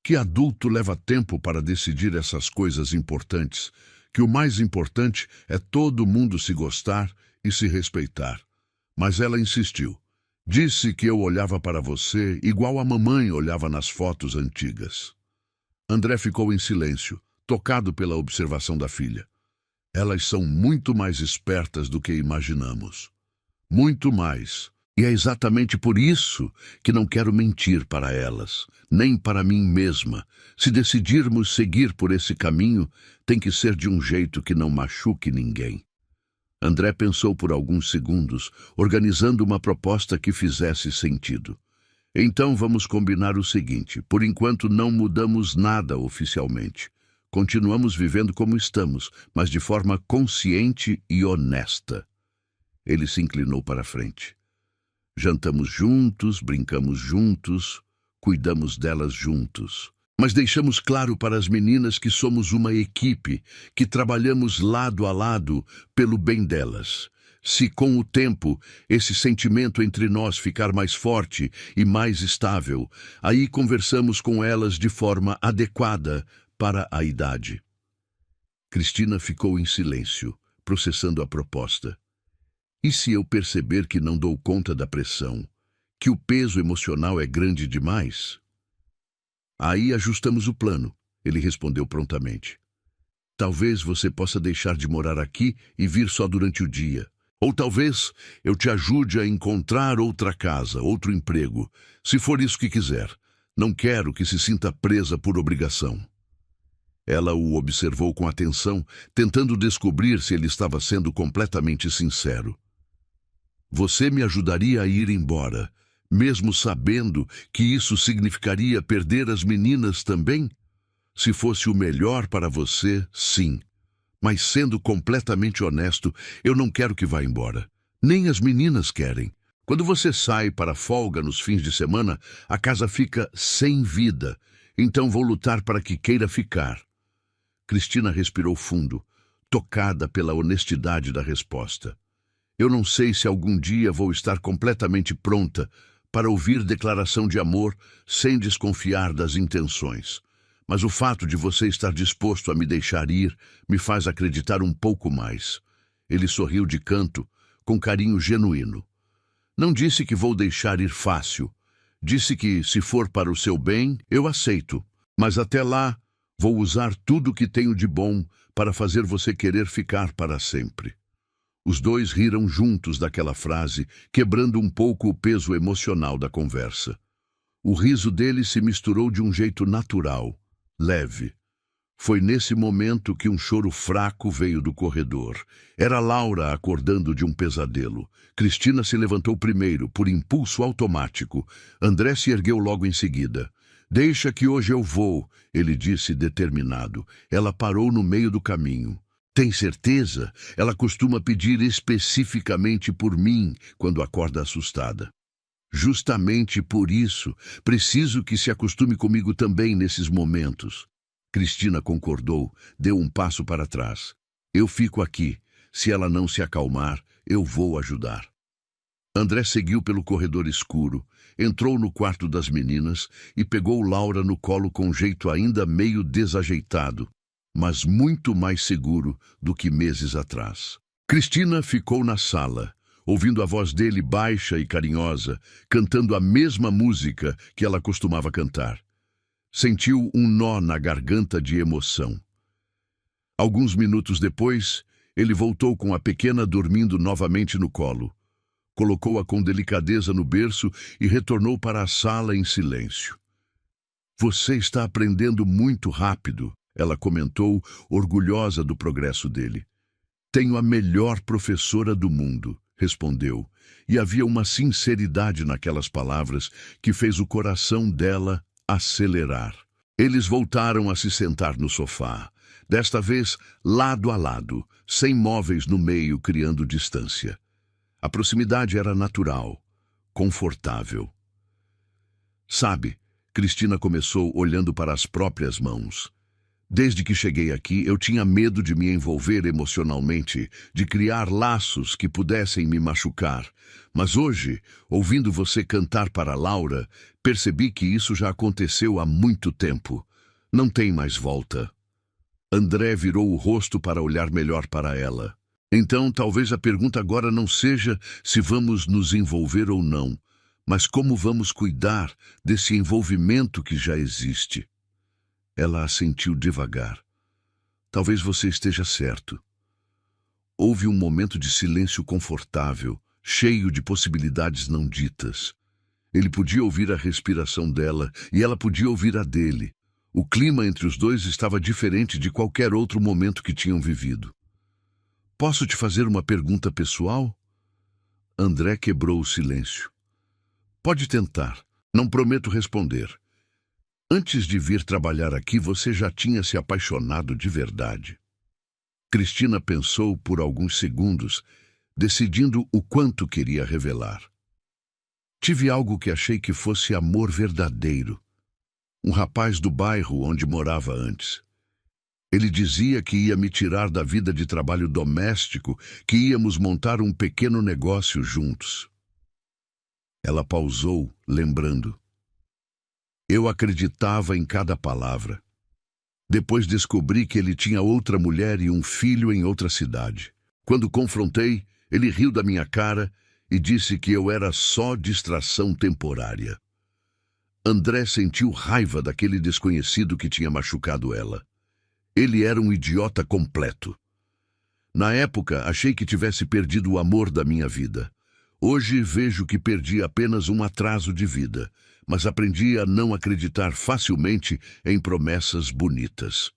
Que adulto leva tempo para decidir essas coisas importantes, que o mais importante é todo mundo se gostar e se respeitar. Mas ela insistiu. Disse que eu olhava para você igual a mamãe olhava nas fotos antigas. André ficou em silêncio, tocado pela observação da filha. Elas são muito mais espertas do que imaginamos. Muito mais. E é exatamente por isso que não quero mentir para elas, nem para mim mesma. Se decidirmos seguir por esse caminho, tem que ser de um jeito que não machuque ninguém. André pensou por alguns segundos, organizando uma proposta que fizesse sentido. Então vamos combinar o seguinte, por enquanto não mudamos nada oficialmente. Continuamos vivendo como estamos, mas de forma consciente e honesta. Ele se inclinou para a frente. Jantamos juntos, brincamos juntos, cuidamos delas juntos. Mas deixamos claro para as meninas que somos uma equipe, que trabalhamos lado a lado pelo bem delas. Se com o tempo esse sentimento entre nós ficar mais forte e mais estável, aí conversamos com elas de forma adequada para a idade. Cristina ficou em silêncio, processando a proposta. E se eu perceber que não dou conta da pressão, que o peso emocional é grande demais? Aí ajustamos o plano, ele respondeu prontamente. Talvez você possa deixar de morar aqui e vir só durante o dia. Ou talvez eu te ajude a encontrar outra casa, outro emprego, se for isso que quiser. Não quero que se sinta presa por obrigação. Ela o observou com atenção, tentando descobrir se ele estava sendo completamente sincero. Você me ajudaria a ir embora, mesmo sabendo que isso significaria perder as meninas também? Se fosse o melhor para você, sim. Mas sendo completamente honesto, eu não quero que vá embora. Nem as meninas querem. Quando você sai para a folga nos fins de semana, a casa fica sem vida. Então vou lutar para que queira ficar. Cristina respirou fundo, tocada pela honestidade da resposta. Eu não sei se algum dia vou estar completamente pronta para ouvir declaração de amor sem desconfiar das intenções. Mas o fato de você estar disposto a me deixar ir me faz acreditar um pouco mais. Ele sorriu de canto, com carinho genuíno. Não disse que vou deixar ir fácil. Disse que, se for para o seu bem, eu aceito. Mas até lá, vou usar tudo o que tenho de bom para fazer você querer ficar para sempre. Os dois riram juntos daquela frase, quebrando um pouco o peso emocional da conversa. O riso dele se misturou de um jeito natural, leve. Foi nesse momento que um choro fraco veio do corredor. Era Laura acordando de um pesadelo. Cristina se levantou primeiro, por impulso automático. André se ergueu logo em seguida. Deixa que hoje eu vou, ele disse determinado. Ela parou no meio do caminho. Tem certeza? Ela costuma pedir especificamente por mim quando acorda assustada. Justamente por isso, preciso que se acostume comigo também nesses momentos. Cristina concordou, deu um passo para trás. Eu fico aqui. Se ela não se acalmar, eu vou ajudar. André seguiu pelo corredor escuro, entrou no quarto das meninas e pegou Laura no colo com um jeito ainda meio desajeitado, mas muito mais seguro do que meses atrás. Cristina ficou na sala, ouvindo a voz dele baixa e carinhosa, cantando a mesma música que ela costumava cantar. Sentiu um nó na garganta de emoção. Alguns minutos depois, ele voltou com a pequena dormindo novamente no colo. Colocou-a com delicadeza no berço e retornou para a sala em silêncio. Você está aprendendo muito rápido, ela comentou, orgulhosa do progresso dele. Tenho a melhor professora do mundo, respondeu, e havia uma sinceridade naquelas palavras que fez o coração dela acelerar. Eles voltaram a se sentar no sofá, desta vez lado a lado, sem móveis no meio criando distância. A proximidade era natural, confortável. Sabe, Cristina começou olhando para as próprias mãos. Desde que cheguei aqui, eu tinha medo de me envolver emocionalmente, de criar laços que pudessem me machucar. Mas hoje, ouvindo você cantar para Laura, percebi que isso já aconteceu há muito tempo. Não tem mais volta. André virou o rosto para olhar melhor para ela. Então, talvez a pergunta agora não seja se vamos nos envolver ou não, mas como vamos cuidar desse envolvimento que já existe. Ela assentiu devagar. Talvez você esteja certo. Houve um momento de silêncio confortável, cheio de possibilidades não ditas. Ele podia ouvir a respiração dela e ela podia ouvir a dele. O clima entre os dois estava diferente de qualquer outro momento que tinham vivido. Posso te fazer uma pergunta pessoal? André quebrou o silêncio. Pode tentar. Não prometo responder. Antes de vir trabalhar aqui, você já tinha se apaixonado de verdade. Cristina pensou por alguns segundos, decidindo o quanto queria revelar. Tive algo que achei que fosse amor verdadeiro. Um rapaz do bairro onde morava antes. Ele dizia que ia me tirar da vida de trabalho doméstico, que íamos montar um pequeno negócio juntos. Ela pausou, lembrando. Eu acreditava em cada palavra. Depois descobri que ele tinha outra mulher e um filho em outra cidade. Quando confrontei, ele riu da minha cara e disse que eu era só distração temporária. André sentiu raiva daquele desconhecido que tinha machucado ela. Ele era um idiota completo. Na época, achei que tivesse perdido o amor da minha vida. Hoje vejo que perdi apenas um atraso de vida, mas aprendi a não acreditar facilmente em promessas bonitas.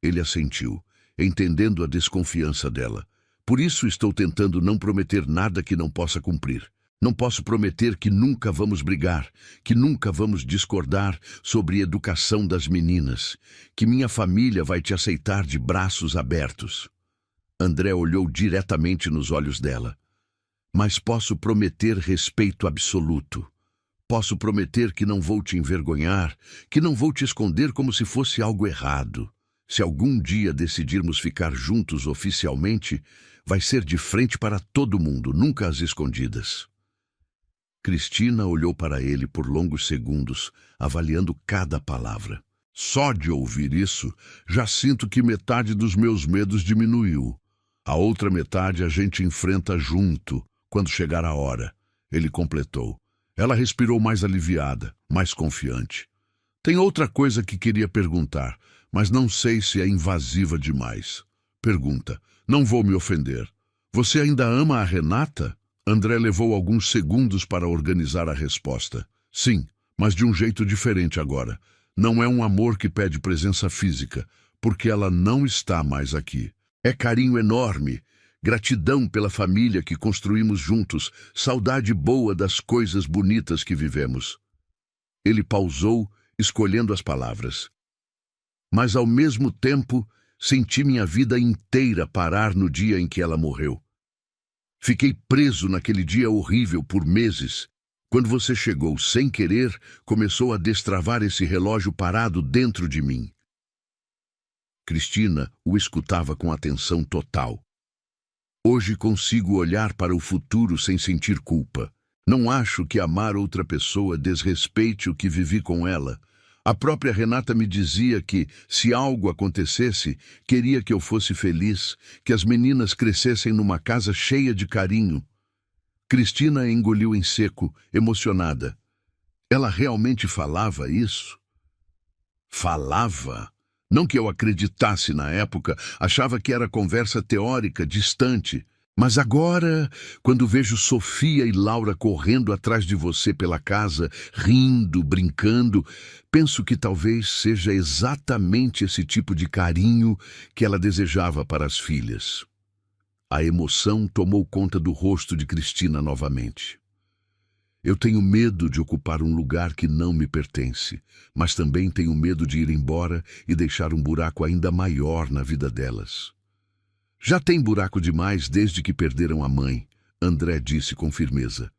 Ele assentiu, entendendo a desconfiança dela. Por isso estou tentando não prometer nada que não possa cumprir. Não posso prometer que nunca vamos brigar, que nunca vamos discordar sobre a educação das meninas, que minha família vai te aceitar de braços abertos. André olhou diretamente nos olhos dela. Mas posso prometer respeito absoluto. Posso prometer que não vou te envergonhar, que não vou te esconder como se fosse algo errado. Se algum dia decidirmos ficar juntos oficialmente, vai ser de frente para todo mundo, nunca às escondidas. Cristina olhou para ele por longos segundos, avaliando cada palavra. Só de ouvir isso, já sinto que metade dos meus medos diminuiu. A outra metade a gente enfrenta junto, quando chegar a hora, ele completou. Ela respirou mais aliviada, mais confiante. Tem outra coisa que queria perguntar, mas não sei se é invasiva demais. Pergunta, não vou me ofender. Você ainda ama a Renata? André levou alguns segundos para organizar a resposta. Sim, mas de um jeito diferente agora. Não é um amor que pede presença física, porque ela não está mais aqui. É carinho enorme, gratidão pela família que construímos juntos, saudade boa das coisas bonitas que vivemos. Ele pausou, escolhendo as palavras. Mas ao mesmo tempo, senti minha vida inteira parar no dia em que ela morreu. Fiquei preso naquele dia horrível por meses. Quando você chegou sem querer, começou a destravar esse relógio parado dentro de mim. Cristina o escutava com atenção total. Hoje consigo olhar para o futuro sem sentir culpa. Não acho que amar outra pessoa desrespeite o que vivi com ela. A própria Renata me dizia que, se algo acontecesse, queria que eu fosse feliz, que as meninas crescessem numa casa cheia de carinho. Cristina engoliu em seco, emocionada. Ela realmente falava isso? Falava? Não que eu acreditasse na época, achava que era conversa teórica, distante. Mas agora, quando vejo Sofia e Laura correndo atrás de você pela casa, rindo, brincando, penso que talvez seja exatamente esse tipo de carinho que ela desejava para as filhas. A emoção tomou conta do rosto de Cristina novamente. Eu tenho medo de ocupar um lugar que não me pertence, mas também tenho medo de ir embora e deixar um buraco ainda maior na vida delas. Já tem buraco demais desde que perderam a mãe, André disse com firmeza.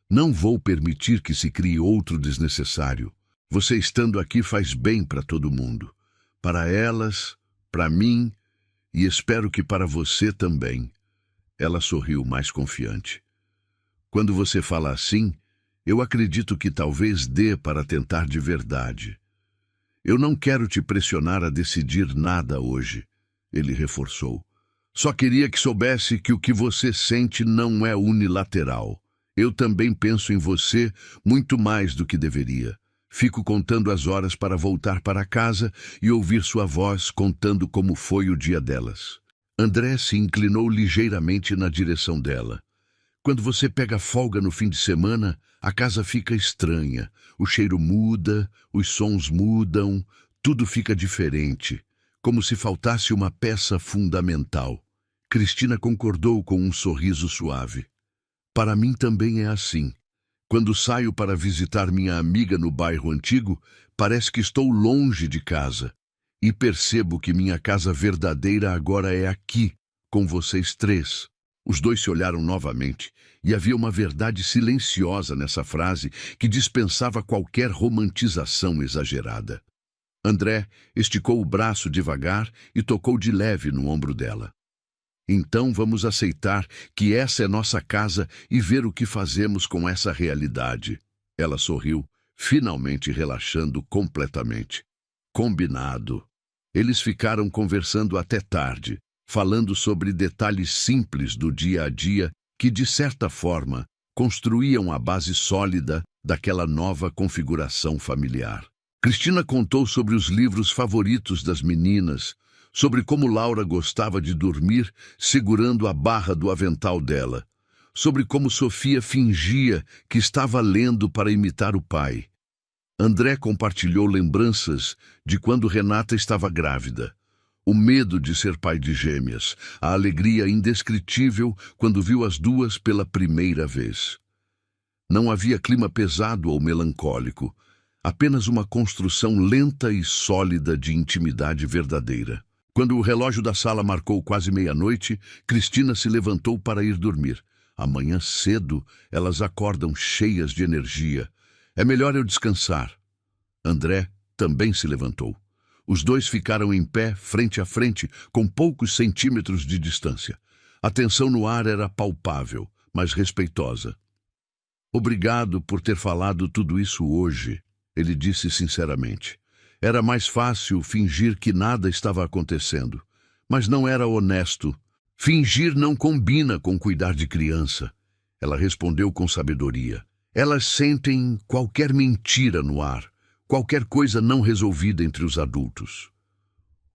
Não vou permitir que se crie outro desnecessário. Você estando aqui faz bem para todo mundo. Para elas, para mim e espero que para você também. Ela sorriu mais confiante. Quando você fala assim, eu acredito que talvez dê para tentar de verdade. Eu não quero te pressionar a decidir nada hoje, ele reforçou. Só queria que soubesse que o que você sente não é unilateral. Eu também penso em você muito mais do que deveria. Fico contando as horas para voltar para casa e ouvir sua voz contando como foi o dia delas. André se inclinou ligeiramente na direção dela. Quando você pega folga no fim de semana, a casa fica estranha. O cheiro muda, os sons mudam, tudo fica diferente, como se faltasse uma peça fundamental. Cristina concordou com um sorriso suave. Para mim também é assim. Quando saio para visitar minha amiga no bairro antigo, parece que estou longe de casa. E percebo que minha casa verdadeira agora é aqui, com vocês três. Os dois se olharam novamente, e havia uma verdade silenciosa nessa frase que dispensava qualquer romantização exagerada. André esticou o braço devagar e tocou de leve no ombro dela. Então vamos aceitar que essa é nossa casa e ver o que fazemos com essa realidade. Ela sorriu, finalmente relaxando completamente. Combinado. Eles ficaram conversando até tarde, falando sobre detalhes simples do dia a dia que, de certa forma, construíam a base sólida daquela nova configuração familiar. Cristina contou sobre os livros favoritos das meninas, sobre como Laura gostava de dormir segurando a barra do avental dela, sobre como Sofia fingia que estava lendo para imitar o pai. André compartilhou lembranças de quando Renata estava grávida, o medo de ser pai de gêmeas, a alegria indescritível quando viu as duas pela primeira vez. Não havia clima pesado ou melancólico, apenas uma construção lenta e sólida de intimidade verdadeira. Quando o relógio da sala marcou quase meia-noite, Cristina se levantou para ir dormir. Amanhã cedo, elas acordam cheias de energia. É melhor eu descansar. André também se levantou. Os dois ficaram em pé, frente a frente, com poucos centímetros de distância. A tensão no ar era palpável, mas respeitosa. Obrigado por ter falado tudo isso hoje, ele disse sinceramente. Era mais fácil fingir que nada estava acontecendo, mas não era honesto. Fingir não combina com cuidar de criança. Ela respondeu com sabedoria. Elas sentem qualquer mentira no ar, qualquer coisa não resolvida entre os adultos.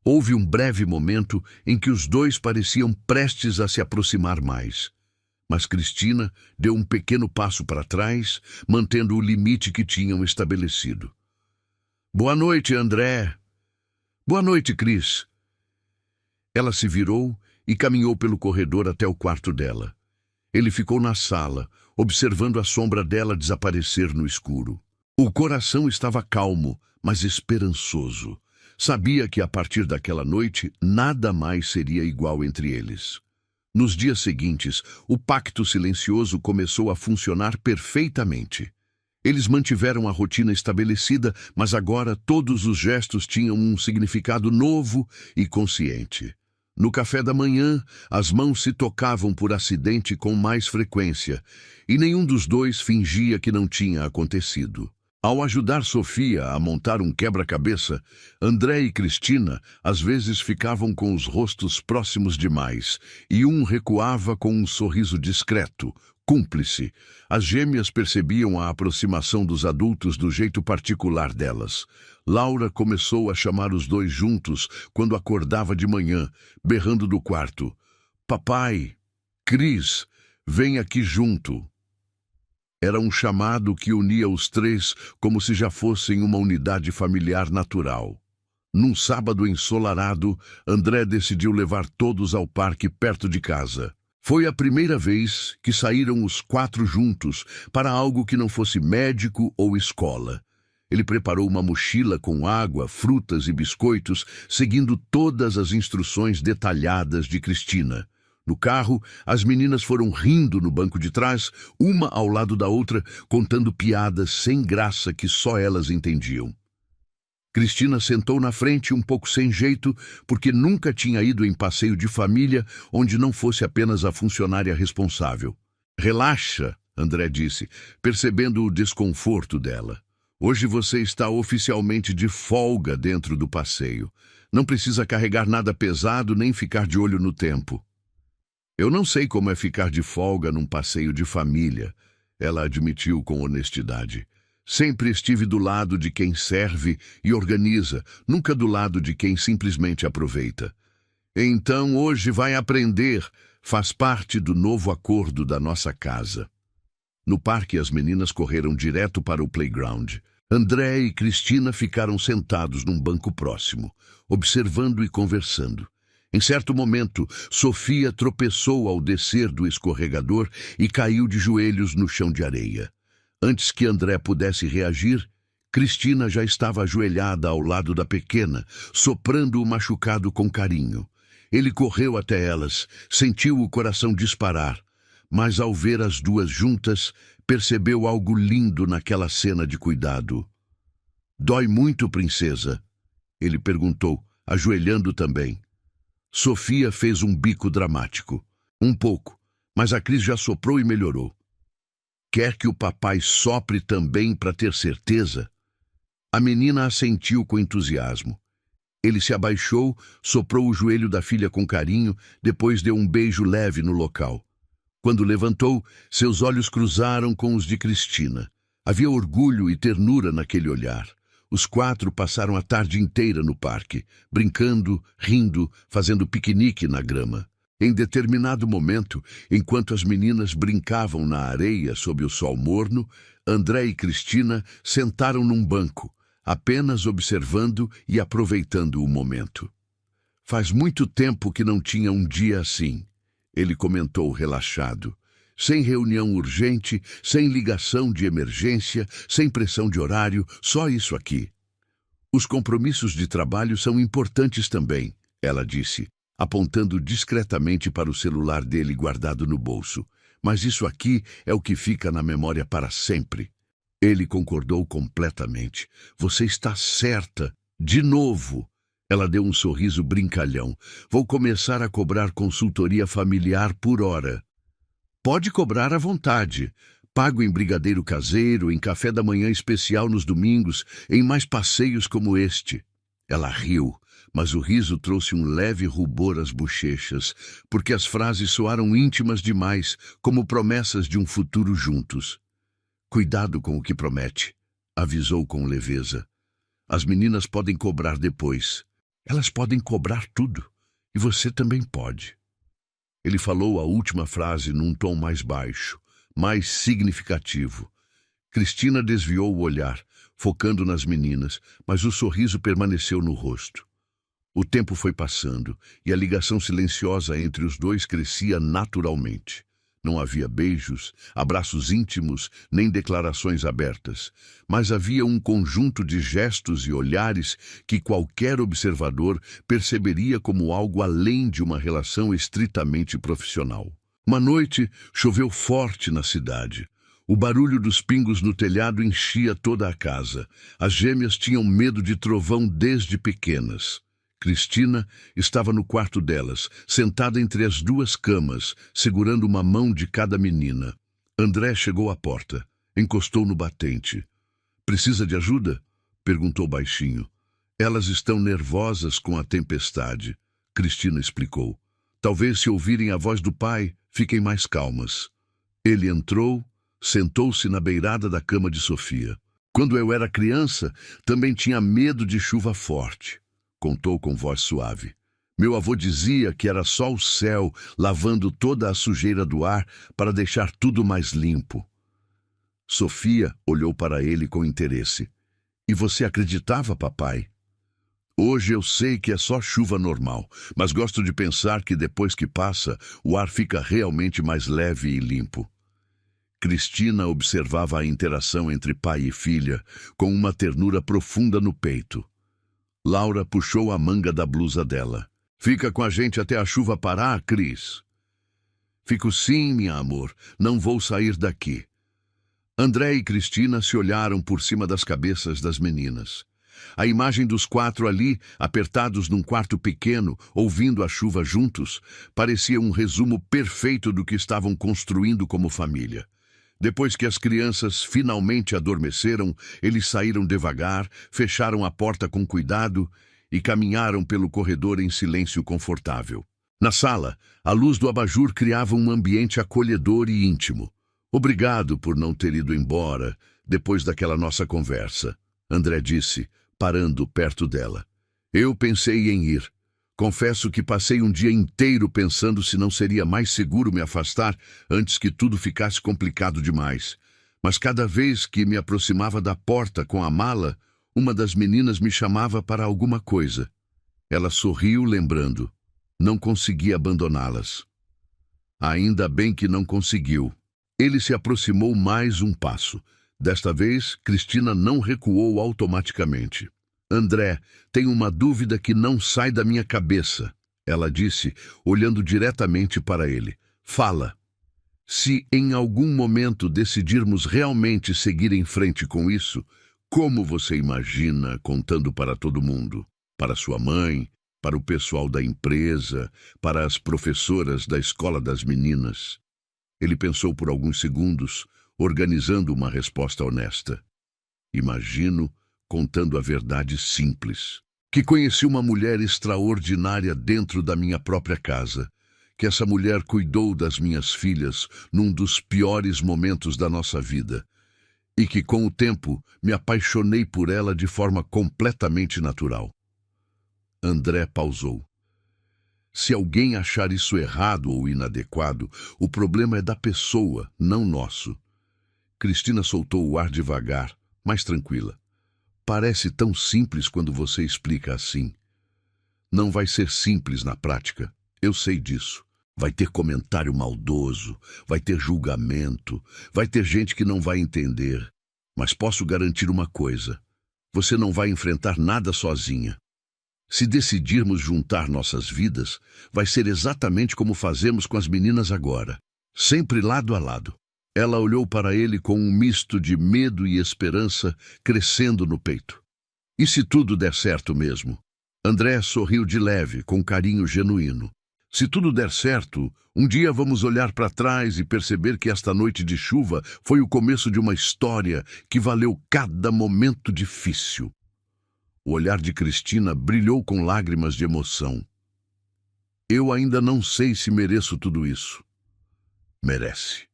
Houve um breve momento em que os dois pareciam prestes a se aproximar mais. Mas Cristina deu um pequeno passo para trás, mantendo o limite que tinham estabelecido. Boa noite, André. Boa noite, Cris. Ela se virou e caminhou pelo corredor até o quarto dela. Ele ficou na sala, observando a sombra dela desaparecer no escuro. O coração estava calmo, mas esperançoso. Sabia que a partir daquela noite nada mais seria igual entre eles. Nos dias seguintes, o pacto silencioso começou a funcionar perfeitamente. Eles mantiveram a rotina estabelecida, mas agora todos os gestos tinham um significado novo e consciente. No café da manhã, as mãos se tocavam por acidente com mais frequência, e nenhum dos dois fingia que não tinha acontecido. Ao ajudar Sofia a montar um quebra-cabeça, André e Cristina às vezes ficavam com os rostos próximos demais, e um recuava com um sorriso discreto, cúmplice. As gêmeas percebiam a aproximação dos adultos do jeito particular delas. Laura começou a chamar os dois juntos quando acordava de manhã, berrando do quarto. Papai, Cris, vem aqui junto. Era um chamado que unia os três como se já fossem uma unidade familiar natural. Num sábado ensolarado, André decidiu levar todos ao parque perto de casa. Foi a primeira vez que saíram os quatro juntos para algo que não fosse médico ou escola. Ele preparou uma mochila com água, frutas e biscoitos, seguindo todas as instruções detalhadas de Cristina. No carro, as meninas foram rindo no banco de trás, uma ao lado da outra, contando piadas sem graça que só elas entendiam. Cristina sentou na frente um pouco sem jeito, porque nunca tinha ido em passeio de família onde não fosse apenas a funcionária responsável. Relaxa, André disse, percebendo o desconforto dela. Hoje você está oficialmente de folga dentro do passeio. Não precisa carregar nada pesado nem ficar de olho no tempo. Eu não sei como é ficar de folga num passeio de família, ela admitiu com honestidade. Sempre estive do lado de quem serve e organiza, nunca do lado de quem simplesmente aproveita. Então hoje vai aprender, faz parte do novo acordo da nossa casa. No parque, as meninas correram direto para o playground. André e Cristina ficaram sentados num banco próximo, observando e conversando. Em certo momento, Sofia tropeçou ao descer do escorregador e caiu de joelhos no chão de areia. Antes que André pudesse reagir, Cristina já estava ajoelhada ao lado da pequena, soprando o machucado com carinho. Ele correu até elas, sentiu o coração disparar, mas ao ver as duas juntas, percebeu algo lindo naquela cena de cuidado. Dói muito, princesa? Ele perguntou, ajoelhando também. Sofia fez um bico dramático. Um pouco, mas a Cris já soprou e melhorou. Quer que o papai sopre também para ter certeza? A menina assentiu com entusiasmo. Ele se abaixou, soprou o joelho da filha com carinho, depois deu um beijo leve no local. Quando levantou, seus olhos cruzaram com os de Cristina. Havia orgulho e ternura naquele olhar. Os quatro passaram a tarde inteira no parque, brincando, rindo, fazendo piquenique na grama. Em determinado momento, enquanto as meninas brincavam na areia sob o sol morno, André e Cristina sentaram num banco, apenas observando e aproveitando o momento. Faz muito tempo que não tinha um dia assim, ele comentou relaxado. Sem reunião urgente, sem ligação de emergência, sem pressão de horário, só isso aqui. Os compromissos de trabalho são importantes também, ela disse, apontando discretamente para o celular dele guardado no bolso. mas isso aqui é o que fica na memória para sempre. Ele concordou completamente. Você está certa. De novo. Ela deu um sorriso brincalhão. Vou começar a cobrar consultoria familiar por hora. Pode cobrar à vontade. Pago em brigadeiro caseiro, em café da manhã especial nos domingos, em mais passeios como este. Ela riu, mas o riso trouxe um leve rubor às bochechas, porque as frases soaram íntimas demais, como promessas de um futuro juntos. Cuidado com o que promete, avisou com leveza. As meninas podem cobrar depois. Elas podem cobrar tudo, e você também pode. Ele falou a última frase num tom mais baixo, mais significativo. Cristina desviou o olhar, focando nas meninas, mas o sorriso permaneceu no rosto. O tempo foi passando, e a ligação silenciosa entre os dois crescia naturalmente. Não havia beijos, abraços íntimos, nem declarações abertas, mas havia um conjunto de gestos e olhares que qualquer observador perceberia como algo além de uma relação estritamente profissional. Uma noite, choveu forte na cidade. O barulho dos pingos no telhado enchia toda a casa. As gêmeas tinham medo de trovão desde pequenas. Cristina estava no quarto delas, sentada entre as duas camas, segurando uma mão de cada menina. André chegou à porta, encostou no batente. "Precisa de ajuda?" perguntou baixinho. "Elas estão nervosas com a tempestade", Cristina explicou. "Talvez se ouvirem a voz do pai, fiquem mais calmas." Ele entrou, sentou-se na beirada da cama de Sofia. "Quando eu era criança, também tinha medo de chuva forte", contou com voz suave. "Meu avô dizia que era só o céu lavando toda a sujeira do ar para deixar tudo mais limpo." Sofia olhou para ele com interesse. "E você acreditava, papai?" "Hoje eu sei que é só chuva normal, mas gosto de pensar que depois que passa, o ar fica realmente mais leve e limpo." Cristina observava a interação entre pai e filha com uma ternura profunda no peito. Laura puxou a manga da blusa dela. "Fica com a gente até a chuva parar, Cris?" "Fico sim, minha amor. Não vou sair daqui." André e Cristina se olharam por cima das cabeças das meninas. A imagem dos quatro ali, apertados num quarto pequeno, ouvindo a chuva juntos, parecia um resumo perfeito do que estavam construindo como família. Depois que as crianças finalmente adormeceram, eles saíram devagar, fecharam a porta com cuidado e caminharam pelo corredor em silêncio confortável. Na sala, a luz do abajur criava um ambiente acolhedor e íntimo. "Obrigado por não ter ido embora depois daquela nossa conversa", André disse, parando perto dela. "Eu pensei em ir. Confesso que passei um dia inteiro pensando se não seria mais seguro me afastar antes que tudo ficasse complicado demais. Mas cada vez que me aproximava da porta com a mala, uma das meninas me chamava para alguma coisa." Ela sorriu, lembrando. Não conseguia abandoná-las. Ainda bem que não conseguiu. Ele se aproximou mais um passo. Desta vez, Cristina não recuou automaticamente. "André, tenho uma dúvida que não sai da minha cabeça", ela disse, olhando diretamente para ele. "Fala." "Se em algum momento decidirmos realmente seguir em frente com isso, como você imagina contando para todo mundo? Para sua mãe, para o pessoal da empresa, para as professoras da escola das meninas?" Ele pensou por alguns segundos, organizando uma resposta honesta. "Imagino contando a verdade simples. Que conheci uma mulher extraordinária dentro da minha própria casa. Que essa mulher cuidou das minhas filhas num dos piores momentos da nossa vida. E que, com o tempo, me apaixonei por ela de forma completamente natural." André pausou. "Se alguém achar isso errado ou inadequado, o problema é da pessoa, não nosso." Cristina soltou o ar devagar, mais tranquila. "Parece tão simples quando você explica assim." "Não vai ser simples na prática. Eu sei disso. Vai ter comentário maldoso, vai ter julgamento, vai ter gente que não vai entender. Mas posso garantir uma coisa. Você não vai enfrentar nada sozinha. Se decidirmos juntar nossas vidas, vai ser exatamente como fazemos com as meninas agora. sempre lado a lado. Ela olhou para ele com um misto de medo e esperança crescendo no peito. E se tudo der certo mesmo? André sorriu de leve, com carinho genuíno. Se tudo der certo, um dia vamos olhar para trás e perceber que esta noite de chuva foi o começo de uma história que valeu cada momento difícil. O olhar de Cristina brilhou com lágrimas de emoção. Eu ainda não sei se mereço tudo isso. Merece.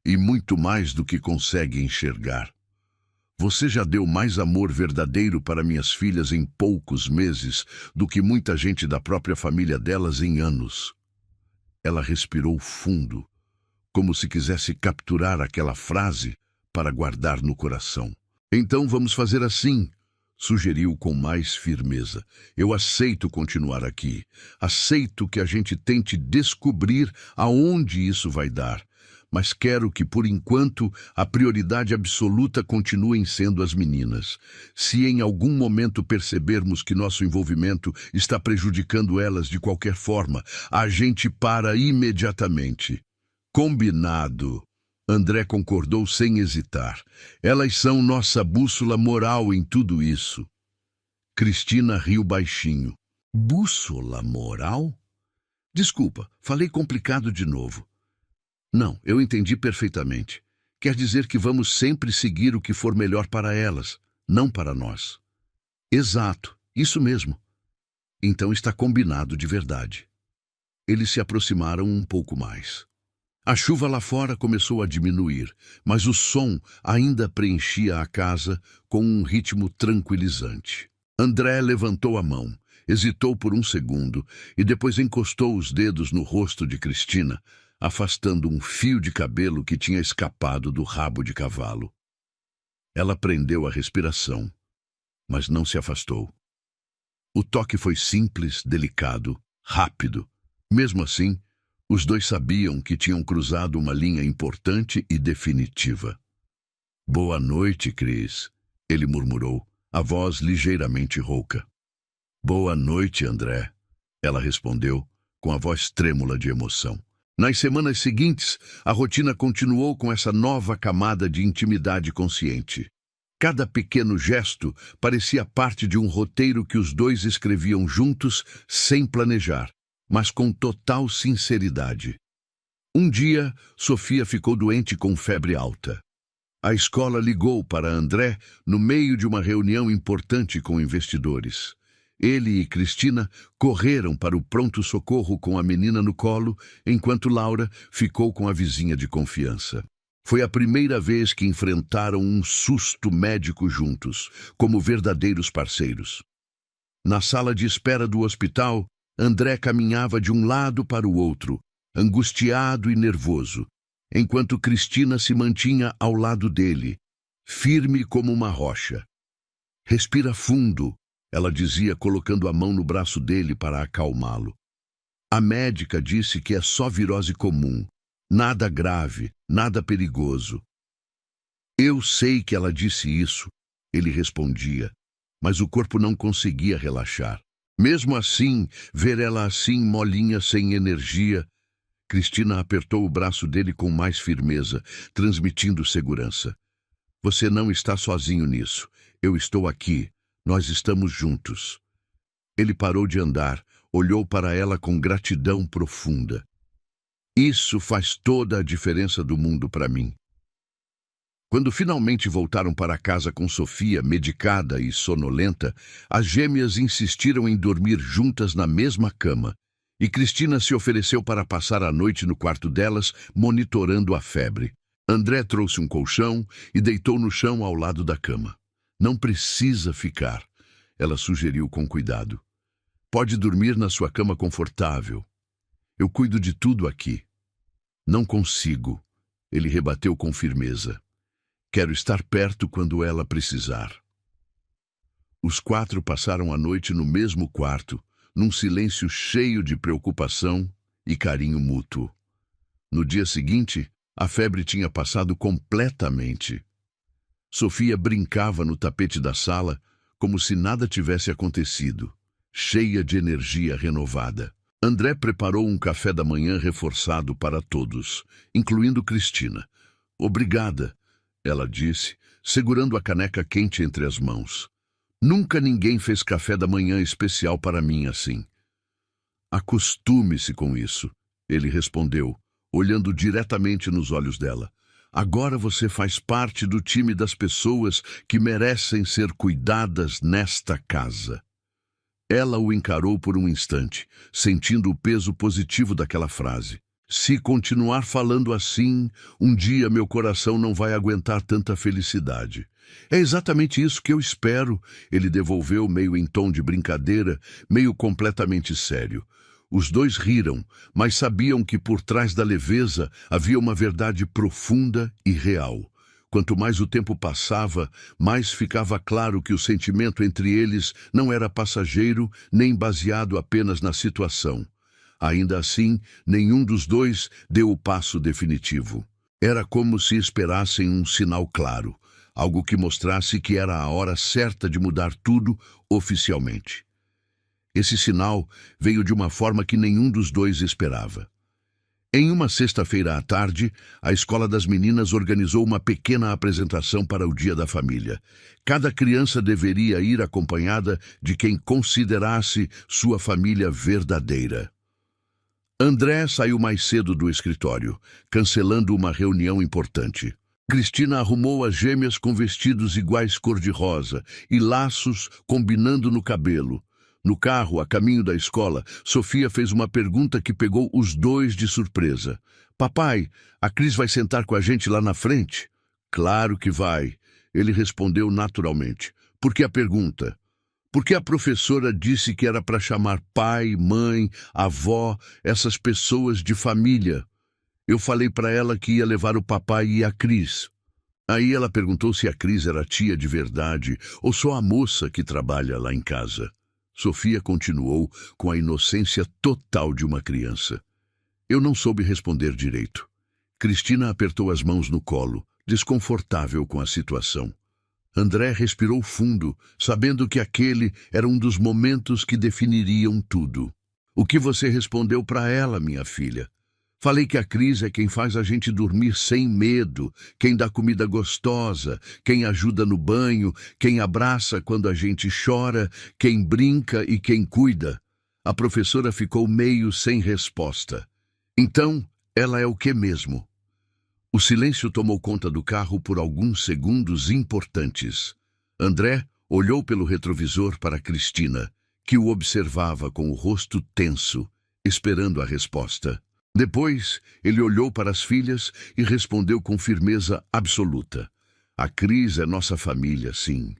E muito mais do que consegue enxergar. Você já deu mais amor verdadeiro para minhas filhas em poucos meses do que muita gente da própria família delas em anos. Ela respirou fundo, como se quisesse capturar aquela frase para guardar no coração. Então vamos fazer assim, sugeriu com mais firmeza. Eu aceito continuar aqui. Aceito que a gente tente descobrir aonde isso vai dar. Mas quero que, por enquanto, a prioridade absoluta continuem sendo as meninas. Se em algum momento percebermos que nosso envolvimento está prejudicando elas de qualquer forma, a gente para imediatamente. Combinado. André concordou sem hesitar. Elas são nossa bússola moral em tudo isso. Cristina riu baixinho. Bússola moral? Desculpa, falei complicado de novo. Não, eu entendi perfeitamente. Quer dizer que vamos sempre seguir o que for melhor para elas, não para nós. Exato, isso mesmo. Então está combinado de verdade. Eles se aproximaram um pouco mais. A chuva lá fora começou a diminuir, mas o som ainda preenchia a casa com um ritmo tranquilizante. André levantou a mão, hesitou por um segundo e depois encostou os dedos no rosto de Cristina, afastando um fio de cabelo que tinha escapado do rabo de cavalo. Ela prendeu a respiração, mas não se afastou. O toque foi simples, delicado, rápido. Mesmo assim, os dois sabiam que tinham cruzado uma linha importante e definitiva. Boa noite, Cris, ele murmurou, a voz ligeiramente rouca. Boa noite, André, ela respondeu, com a voz trêmula de emoção. Nas semanas seguintes, a rotina continuou com essa nova camada de intimidade consciente. Cada pequeno gesto parecia parte de um roteiro que os dois escreviam juntos, sem planejar, mas com total sinceridade. Um dia, Sofia ficou doente com febre alta. A escola ligou para André no meio de uma reunião importante com investidores. Ele e Cristina correram para o pronto-socorro com a menina no colo, enquanto Laura ficou com a vizinha de confiança. Foi a primeira vez que enfrentaram um susto médico juntos, como verdadeiros parceiros. Na sala de espera do hospital, André caminhava de um lado para o outro, angustiado e nervoso, enquanto Cristina se mantinha ao lado dele, firme como uma rocha. Respira fundo, ela dizia, colocando a mão no braço dele para acalmá-lo. A médica disse que é só virose comum, nada grave, nada perigoso. Eu sei que ela disse isso, ele respondia, mas o corpo não conseguia relaxar. Mesmo assim, ver ela assim, molinha, sem energia, Cristina apertou o braço dele com mais firmeza, transmitindo segurança. Você não está sozinho nisso. Eu estou aqui. Nós estamos juntos. Ele parou de andar, olhou para ela com gratidão profunda. Isso faz toda a diferença do mundo para mim. Quando finalmente voltaram para casa com Sofia, medicada e sonolenta, as gêmeas insistiram em dormir juntas na mesma cama, e Cristina se ofereceu para passar a noite no quarto delas, monitorando a febre. André trouxe um colchão e deitou no chão ao lado da cama. Não precisa ficar, ela sugeriu com cuidado. Pode dormir na sua cama confortável. Eu cuido de tudo aqui. Não consigo, ele rebateu com firmeza. Quero estar perto quando ela precisar. Os quatro passaram a noite no mesmo quarto, num silêncio cheio de preocupação e carinho mútuo. No dia seguinte, a febre tinha passado completamente. Sofia brincava no tapete da sala como se nada tivesse acontecido, cheia de energia renovada. André preparou um café da manhã reforçado para todos, incluindo Cristina. Obrigada, ela disse, segurando a caneca quente entre as mãos. Nunca ninguém fez café da manhã especial para mim assim. Acostume-se com isso, ele respondeu, olhando diretamente nos olhos dela. Agora você faz parte do time das pessoas que merecem ser cuidadas nesta casa. Ela o encarou por um instante, sentindo o peso positivo daquela frase. Se continuar falando assim, um dia meu coração não vai aguentar tanta felicidade. É exatamente isso que eu espero, ele devolveu meio em tom de brincadeira, meio completamente sério. Os dois riram, mas sabiam que por trás da leveza havia uma verdade profunda e real. Quanto mais o tempo passava, mais ficava claro que o sentimento entre eles não era passageiro nem baseado apenas na situação. Ainda assim, nenhum dos dois deu o passo definitivo. Era como se esperassem um sinal claro, algo que mostrasse que era a hora certa de mudar tudo oficialmente. Esse sinal veio de uma forma que nenhum dos dois esperava. Em uma sexta-feira à tarde, a escola das meninas organizou uma pequena apresentação para o Dia da Família. Cada criança deveria ir acompanhada de quem considerasse sua família verdadeira. André saiu mais cedo do escritório, cancelando uma reunião importante. Cristina arrumou as gêmeas com vestidos iguais cor-de-rosa e laços combinando no cabelo. No carro, a caminho da escola, Sofia fez uma pergunta que pegou os dois de surpresa. Papai, a Cris vai sentar com a gente lá na frente? Claro que vai, ele respondeu naturalmente. Por que a pergunta? Porque a professora disse que era para chamar pai, mãe, avó, essas pessoas de família. Eu falei para ela que ia levar o papai e a Cris. Aí ela perguntou se a Cris era tia de verdade ou só a moça que trabalha lá em casa. Sofia continuou com a inocência total de uma criança. Eu não soube responder direito. Cristina apertou as mãos no colo, desconfortável com a situação. André respirou fundo, sabendo que aquele era um dos momentos que definiriam tudo. O que você respondeu para ela, minha filha? Falei que a Cris é quem faz a gente dormir sem medo, quem dá comida gostosa, quem ajuda no banho, quem abraça quando a gente chora, quem brinca e quem cuida. A professora ficou meio sem resposta. Então, ela é o que mesmo? O silêncio tomou conta do carro por alguns segundos importantes. André olhou pelo retrovisor para Cristina, que o observava com o rosto tenso, esperando a resposta. Depois, ele olhou para as filhas e respondeu com firmeza absoluta. A Cris é nossa família, sim.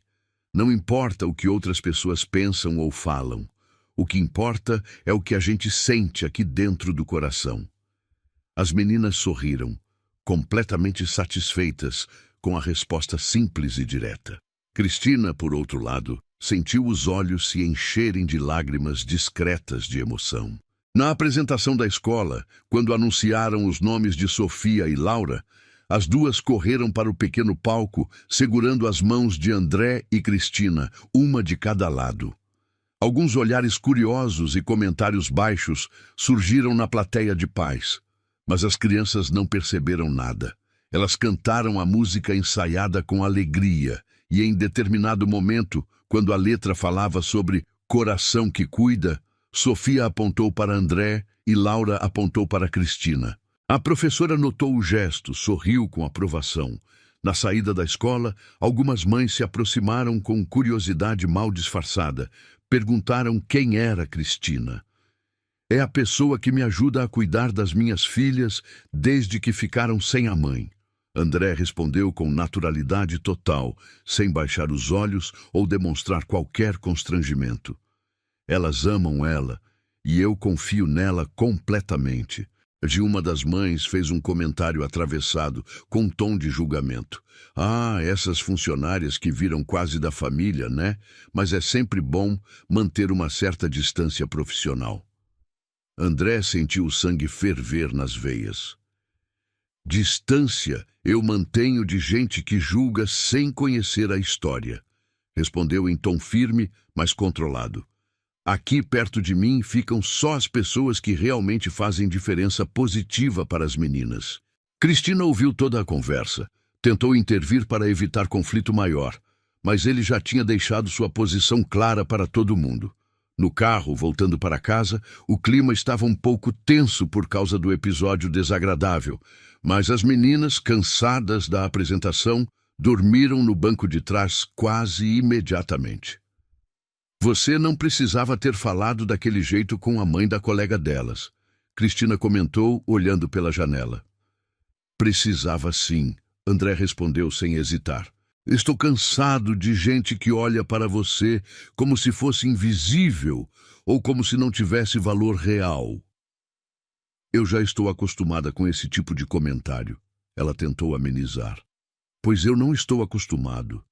Não importa o que outras pessoas pensam ou falam. O que importa é o que a gente sente aqui dentro do coração. As meninas sorriram, completamente satisfeitas com a resposta simples e direta. Cristina, por outro lado, sentiu os olhos se encherem de lágrimas discretas de emoção. Na apresentação da escola, quando anunciaram os nomes de Sofia e Laura, as duas correram para o pequeno palco, segurando as mãos de André e Cristina, uma de cada lado. Alguns olhares curiosos e comentários baixos surgiram na plateia de pais, mas as crianças não perceberam nada. Elas cantaram a música ensaiada com alegria, e em determinado momento, quando a letra falava sobre coração que cuida, Sofia apontou para André e Laura apontou para Cristina. A professora notou o gesto, sorriu com aprovação. Na saída da escola, algumas mães se aproximaram com curiosidade mal disfarçada. Perguntaram quem era Cristina. É a pessoa que me ajuda a cuidar das minhas filhas desde que ficaram sem a mãe. André respondeu com naturalidade total, sem baixar os olhos ou demonstrar qualquer constrangimento. Elas amam ela, e eu confio nela completamente. Uma das mães fez um comentário atravessado, com um tom de julgamento. Ah, essas funcionárias que viram quase da família, né? Mas é sempre bom manter uma certa distância profissional. André sentiu o sangue ferver nas veias. Distância eu mantenho de gente que julga sem conhecer a história, respondeu em tom firme, mas controlado. Aqui perto de mim ficam só as pessoas que realmente fazem diferença positiva para as meninas. Cristina ouviu toda a conversa. Tentou intervir para evitar conflito maior, mas ele já tinha deixado sua posição clara para todo mundo. No carro, voltando para casa, o clima estava um pouco tenso por causa do episódio desagradável, mas as meninas, cansadas da apresentação, dormiram no banco de trás quase imediatamente. Você não precisava ter falado daquele jeito com a mãe da colega delas, Cristina comentou, olhando pela janela. Precisava sim, André respondeu sem hesitar. Estou cansado de gente que olha para você como se fosse invisível ou como se não tivesse valor real. Eu já estou acostumada com esse tipo de comentário, ela tentou amenizar. Pois eu não estou acostumado.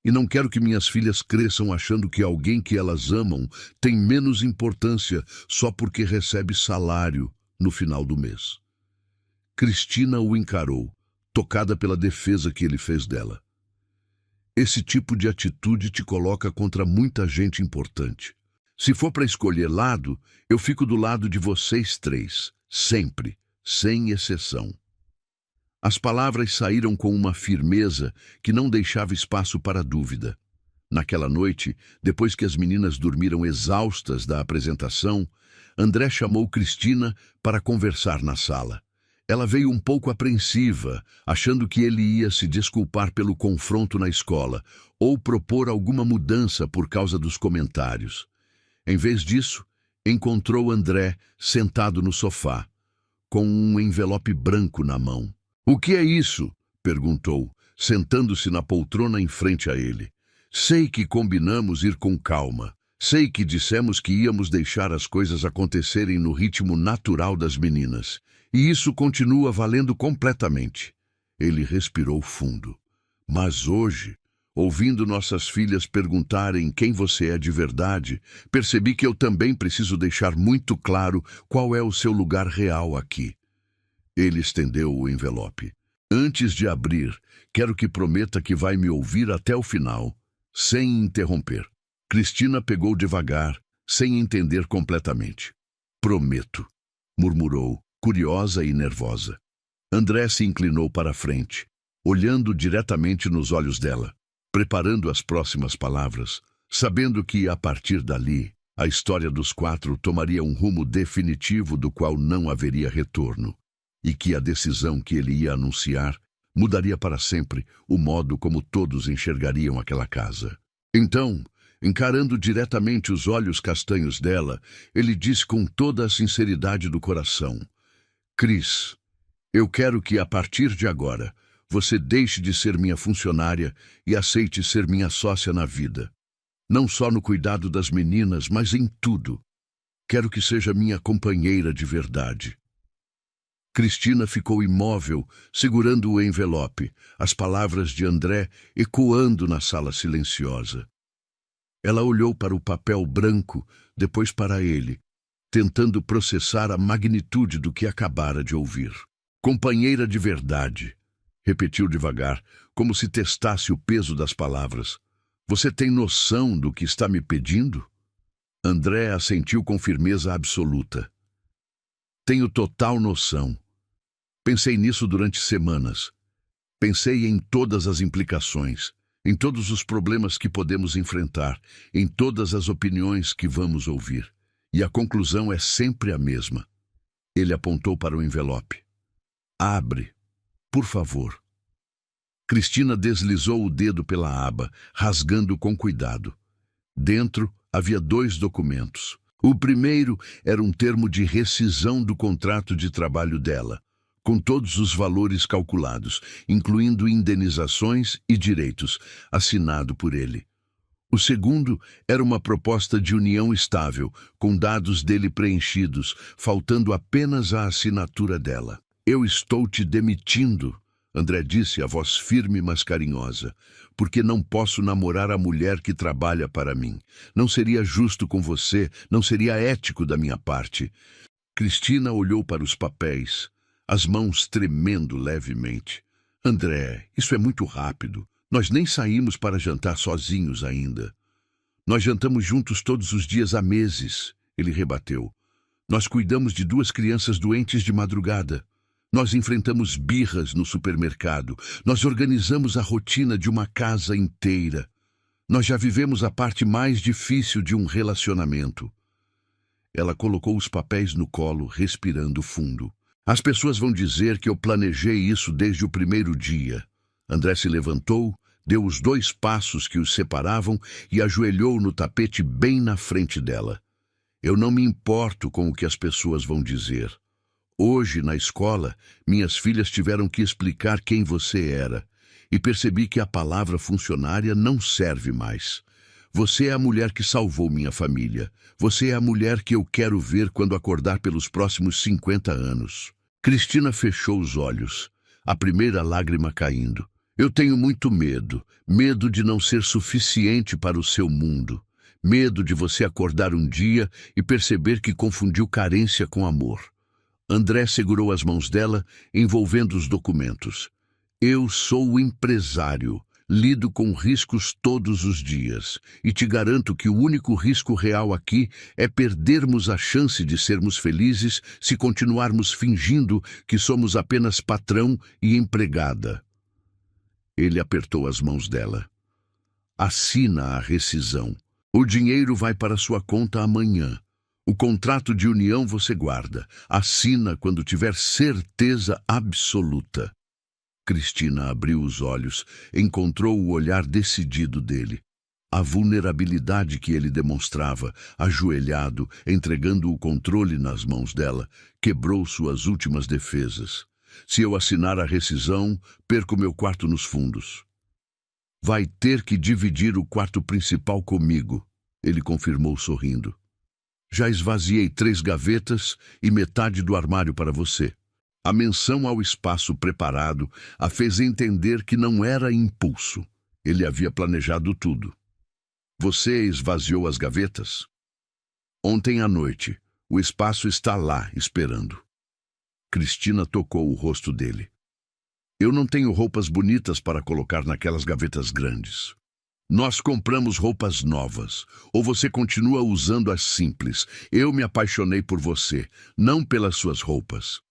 E não quero que minhas filhas cresçam achando que alguém que elas amam tem menos importância só porque recebe salário no final do mês. Cristina o encarou, tocada pela defesa que ele fez dela. Esse tipo de atitude te coloca contra muita gente importante. Se for para escolher lado, eu fico do lado de vocês três, sempre, sem exceção. As palavras saíram com uma firmeza que não deixava espaço para dúvida. Naquela noite, depois que as meninas dormiram exaustas da apresentação, André chamou Cristina para conversar na sala. Ela veio um pouco apreensiva, achando que ele ia se desculpar pelo confronto na escola ou propor alguma mudança por causa dos comentários. Em vez disso, encontrou André sentado no sofá, com um envelope branco na mão. "O que é isso?" perguntou, sentando-se na poltrona em frente a ele. "Sei que combinamos ir com calma. Sei que dissemos que íamos deixar as coisas acontecerem no ritmo natural das meninas. E isso continua valendo completamente." Ele respirou fundo. "Mas hoje, ouvindo nossas filhas perguntarem quem você é de verdade, percebi que eu também preciso deixar muito claro qual é o seu lugar real aqui." Ele estendeu o envelope. "Antes de abrir, quero que prometa que vai me ouvir até o final, sem interromper." Cristina pegou devagar, sem entender completamente. "Prometo", murmurou, curiosa e nervosa. André se inclinou para a frente, olhando diretamente nos olhos dela, preparando as próximas palavras, sabendo que, a partir dali, a história dos quatro tomaria um rumo definitivo do qual não haveria retorno, e que a decisão que ele ia anunciar mudaria para sempre o modo como todos enxergariam aquela casa. Então, encarando diretamente os olhos castanhos dela, ele disse com toda a sinceridade do coração: "Cris, eu quero que, a partir de agora, você deixe de ser minha funcionária e aceite ser minha sócia na vida. Não só no cuidado das meninas, mas em tudo. Quero que seja minha companheira de verdade." Cristina ficou imóvel, segurando o envelope, as palavras de André ecoando na sala silenciosa. Ela olhou para o papel branco, depois para ele, tentando processar a magnitude do que acabara de ouvir. "Companheira de verdade", repetiu devagar, como se testasse o peso das palavras. "Você tem noção do que está me pedindo?" André assentiu com firmeza absoluta. "Tenho total noção. Pensei nisso durante semanas. Pensei em todas as implicações, em todos os problemas que podemos enfrentar, em todas as opiniões que vamos ouvir. E a conclusão é sempre a mesma." Ele apontou para o envelope. "Abre, por favor." Cristina deslizou o dedo pela aba, rasgando com cuidado. Dentro havia 2 documentos. O primeiro era um termo de rescisão do contrato de trabalho dela, com todos os valores calculados, incluindo indenizações e direitos, assinado por ele. O segundo era uma proposta de união estável, com dados dele preenchidos, faltando apenas a assinatura dela. "Eu estou te demitindo", André disse, a voz firme mas carinhosa, "porque não posso namorar a mulher que trabalha para mim. Não seria justo com você, não seria ético da minha parte." Cristina olhou para os papéis, as mãos tremendo levemente. "André, isso é muito rápido. Nós nem saímos para jantar sozinhos ainda." Nós jantamos juntos todos os dias há meses, ele rebateu. Nós cuidamos de 2 crianças doentes de madrugada. Nós enfrentamos birras no supermercado. Nós organizamos a rotina de uma casa inteira. Nós já vivemos a parte mais difícil de um relacionamento. Ela colocou os papéis no colo, respirando fundo. As pessoas vão dizer que eu planejei isso desde o primeiro dia. André se levantou, deu os 2 passos que os separavam e ajoelhou no tapete bem na frente dela. Eu não me importo com o que as pessoas vão dizer. Hoje, na escola, minhas filhas tiveram que explicar quem você era, e percebi que a palavra funcionária não serve mais. Você é a mulher que salvou minha família. Você é a mulher que eu quero ver quando acordar pelos próximos 50 anos. Cristina fechou os olhos, a primeira lágrima caindo. Eu tenho muito medo. Medo de não ser suficiente para o seu mundo. Medo de você acordar um dia e perceber que confundiu carência com amor. André segurou as mãos dela, envolvendo os documentos. Eu sou o empresário. Lido com riscos todos os dias, e te garanto que o único risco real aqui é perdermos a chance de sermos felizes se continuarmos fingindo que somos apenas patrão e empregada. Ele apertou as mãos dela. Assina a rescisão. O dinheiro vai para sua conta amanhã. O contrato de união você guarda. Assina quando tiver certeza absoluta. Cristina abriu os olhos, encontrou o olhar decidido dele. A vulnerabilidade que ele demonstrava, ajoelhado, entregando o controle nas mãos dela, quebrou suas últimas defesas. Se eu assinar a rescisão, perco meu quarto nos fundos. Vai ter que dividir o quarto principal comigo, ele confirmou sorrindo. Já esvaziei 3 gavetas e metade do armário para você. A menção ao espaço preparado a fez entender que não era impulso. Ele havia planejado tudo. Você esvaziou as gavetas? Ontem à noite. O espaço está lá, esperando. Cristina tocou o rosto dele. Eu não tenho roupas bonitas para colocar naquelas gavetas grandes. Nós compramos roupas novas. Ou você continua usando as simples. Eu me apaixonei por você, não pelas suas roupas.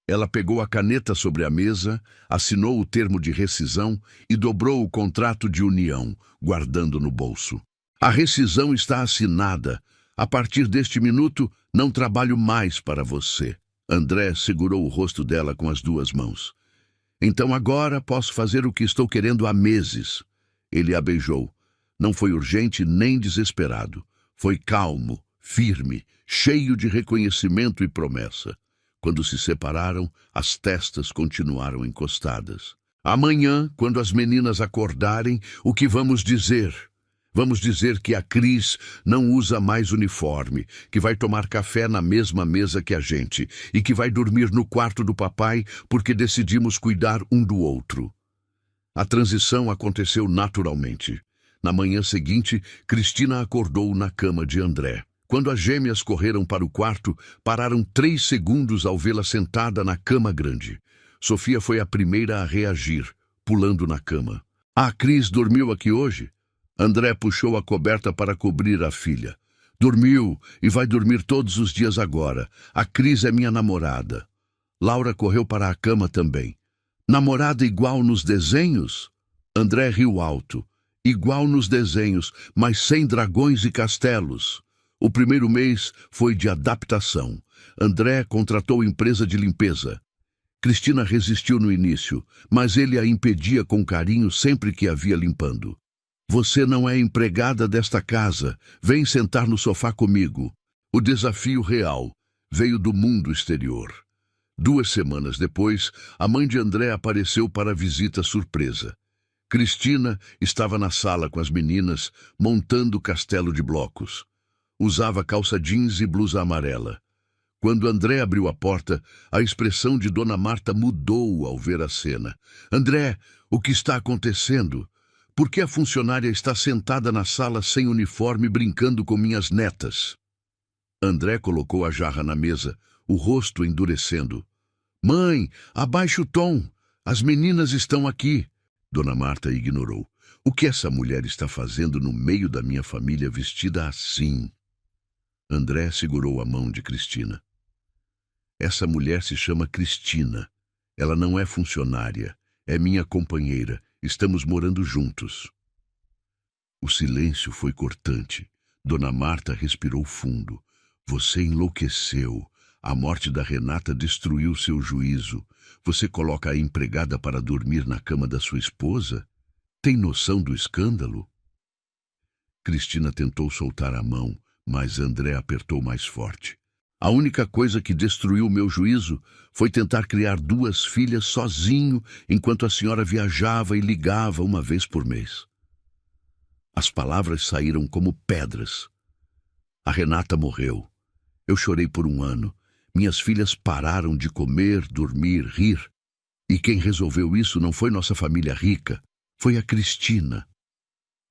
Ela pegou a caneta sobre a mesa, assinou o termo de rescisão e dobrou o contrato de união, guardando no bolso. A rescisão está assinada. A partir deste minuto, não trabalho mais para você. André segurou o rosto dela com as 2 mãos. Então agora posso fazer o que estou querendo há meses. Ele a beijou. Não foi urgente nem desesperado. Foi calmo, firme, cheio de reconhecimento e promessa. Quando se separaram, as testas continuaram encostadas. Amanhã, quando as meninas acordarem, o que vamos dizer? Vamos dizer que a Cris não usa mais uniforme, que vai tomar café na mesma mesa que a gente e que vai dormir no quarto do papai porque decidimos cuidar um do outro. A transição aconteceu naturalmente. Na manhã seguinte, Cristina acordou na cama de André. Quando as gêmeas correram para o quarto, pararam 3 segundos ao vê-la sentada na cama grande. Sofia foi a primeira a reagir, pulando na cama. A Cris dormiu aqui hoje? André puxou a coberta para cobrir a filha. Dormiu e vai dormir todos os dias agora. A Cris é minha namorada. Laura correu para a cama também. Namorada igual nos desenhos? André riu alto. Igual nos desenhos, mas sem dragões e castelos. O primeiro mês foi de adaptação. André contratou empresa de limpeza. Cristina resistiu no início, mas ele a impedia com carinho sempre que a via limpando. Você não é empregada desta casa. Vem sentar no sofá comigo. O desafio real veio do mundo exterior. 2 semanas depois, a mãe de André apareceu para a visita surpresa. Cristina estava na sala com as meninas, montando o castelo de blocos. Usava calça jeans e blusa amarela. Quando André abriu a porta, a expressão de Dona Marta mudou ao ver a cena. André, o que está acontecendo? Por que a funcionária está sentada na sala sem uniforme brincando com minhas netas? André colocou a jarra na mesa, o rosto endurecendo. Mãe, abaixe o tom. As meninas estão aqui. Dona Marta ignorou. O que essa mulher está fazendo no meio da minha família vestida assim? André segurou a mão de Cristina. Essa mulher se chama Cristina. Ela não é funcionária. É minha companheira. Estamos morando juntos. O silêncio foi cortante. Dona Marta respirou fundo. Você enlouqueceu. A morte da Renata destruiu seu juízo. Você coloca a empregada para dormir na cama da sua esposa? Tem noção do escândalo? Cristina tentou soltar a mão, mas André apertou mais forte. A única coisa que destruiu meu juízo foi tentar criar 2 filhas sozinho enquanto a senhora viajava e ligava uma vez por mês. As palavras saíram como pedras. A Renata morreu. Eu chorei por 1 ano. Minhas filhas pararam de comer, dormir, rir. E quem resolveu isso não foi nossa família rica. Foi a Cristina.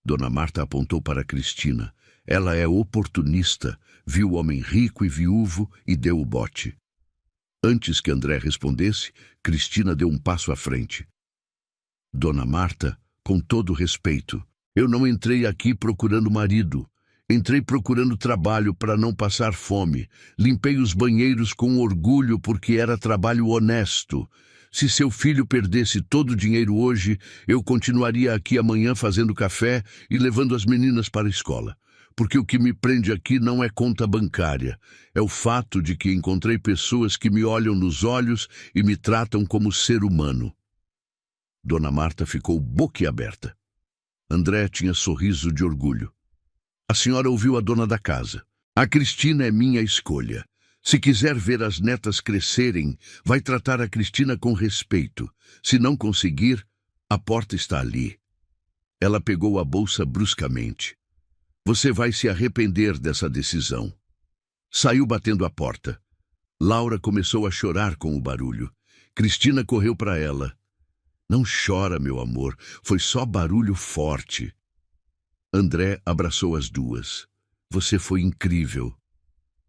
Dona Marta apontou para Cristina. Ela é oportunista, viu o homem rico e viúvo e deu o bote. Antes que André respondesse, Cristina deu um passo à frente. Dona Marta, com todo respeito, eu não entrei aqui procurando marido. Entrei procurando trabalho para não passar fome. Limpei os banheiros com orgulho porque era trabalho honesto. Se seu filho perdesse todo o dinheiro hoje, eu continuaria aqui amanhã fazendo café e levando as meninas para a escola. Porque o que me prende aqui não é conta bancária. É o fato de que encontrei pessoas que me olham nos olhos e me tratam como ser humano. Dona Marta ficou boquiaberta. André tinha sorriso de orgulho. A senhora ouviu a dona da casa. A Cristina é minha escolha. Se quiser ver as netas crescerem, vai tratar a Cristina com respeito. Se não conseguir, a porta está ali. Ela pegou a bolsa bruscamente. Você vai se arrepender dessa decisão. Saiu batendo a porta. Laura começou a chorar com o barulho. Cristina correu para ela. Não chora, meu amor, foi só barulho forte. André abraçou as duas. Você foi incrível.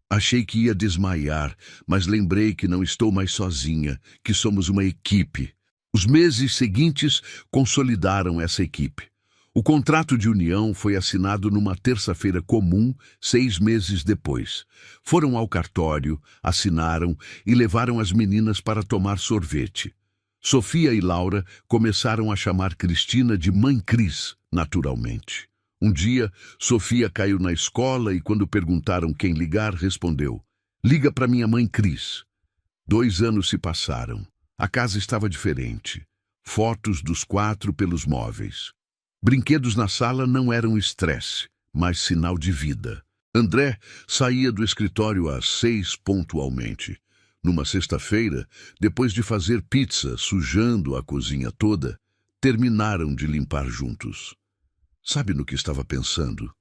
Achei que ia desmaiar, mas lembrei que não estou mais sozinha, que somos uma equipe. Os meses seguintes consolidaram essa equipe. O contrato de união foi assinado numa terça-feira comum, 6 meses depois. Foram ao cartório, assinaram e levaram as meninas para tomar sorvete. Sofia e Laura começaram a chamar Cristina de Mãe Cris, naturalmente. Um dia, Sofia caiu na escola e, quando perguntaram quem ligar, respondeu: liga para minha mãe Cris. 2 anos se passaram. A casa estava diferente. Fotos dos 4 pelos móveis. Brinquedos na sala não eram estresse, mas sinal de vida. André saía do escritório às 6 pontualmente. Numa sexta-feira, depois de fazer pizza, sujando a cozinha toda, terminaram de limpar juntos. Sabe no que estava pensando?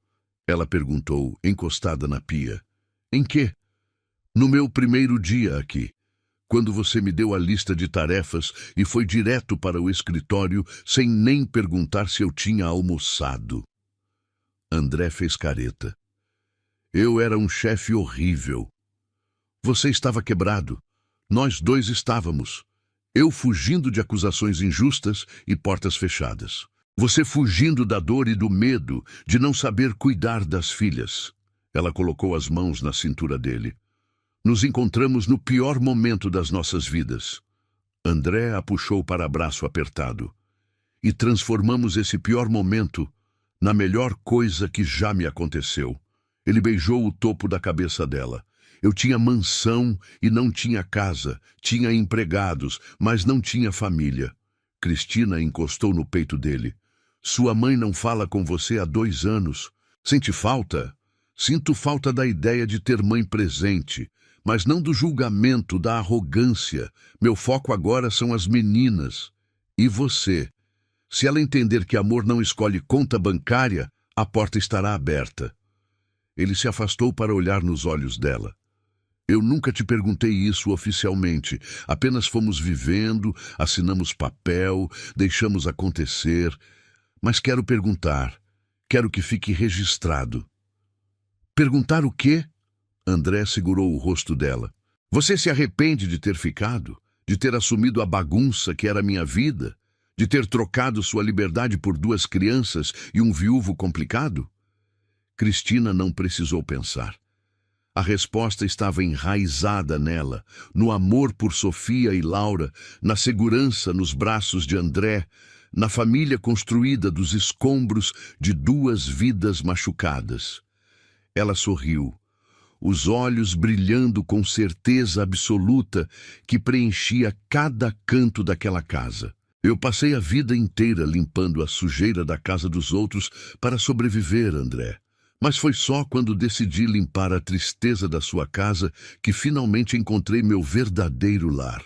Ela perguntou, encostada na pia. Em quê? No meu primeiro dia aqui. Quando você me deu a lista de tarefas e foi direto para o escritório sem nem perguntar se eu tinha almoçado. André fez careta. Eu era um chefe horrível. Você estava quebrado. Nós 2 estávamos. Eu fugindo de acusações injustas e portas fechadas. Você fugindo da dor e do medo de não saber cuidar das filhas. Ela colocou as mãos na cintura dele. Nos encontramos no pior momento das nossas vidas. André a puxou para abraço apertado. E transformamos esse pior momento na melhor coisa que já me aconteceu. Ele beijou o topo da cabeça dela. Eu tinha mansão e não tinha casa. Tinha empregados, mas não tinha família. Cristina encostou no peito dele. Sua mãe não fala com você há 2 anos. Sente falta? Sinto falta da ideia de ter mãe presente, mas não do julgamento, da arrogância. Meu foco agora são as meninas. E você? Se ela entender que amor não escolhe conta bancária, a porta estará aberta. Ele se afastou para olhar nos olhos dela. Eu nunca te perguntei isso oficialmente. Apenas fomos vivendo, assinamos papel, deixamos acontecer. Mas quero perguntar. Quero que fique registrado. Perguntar o quê? André segurou o rosto dela. Você se arrepende de ter ficado? De ter assumido a bagunça que era minha vida? De ter trocado sua liberdade por 2 crianças e um viúvo complicado? Cristina não precisou pensar. A resposta estava enraizada nela, no amor por Sofia e Laura, na segurança nos braços de André, na família construída dos escombros de 2 vidas machucadas. Ela sorriu, os olhos brilhando com certeza absoluta que preenchia cada canto daquela casa. Eu passei a vida inteira limpando a sujeira da casa dos outros para sobreviver, André. Mas foi só quando decidi limpar a tristeza da sua casa que finalmente encontrei meu verdadeiro lar.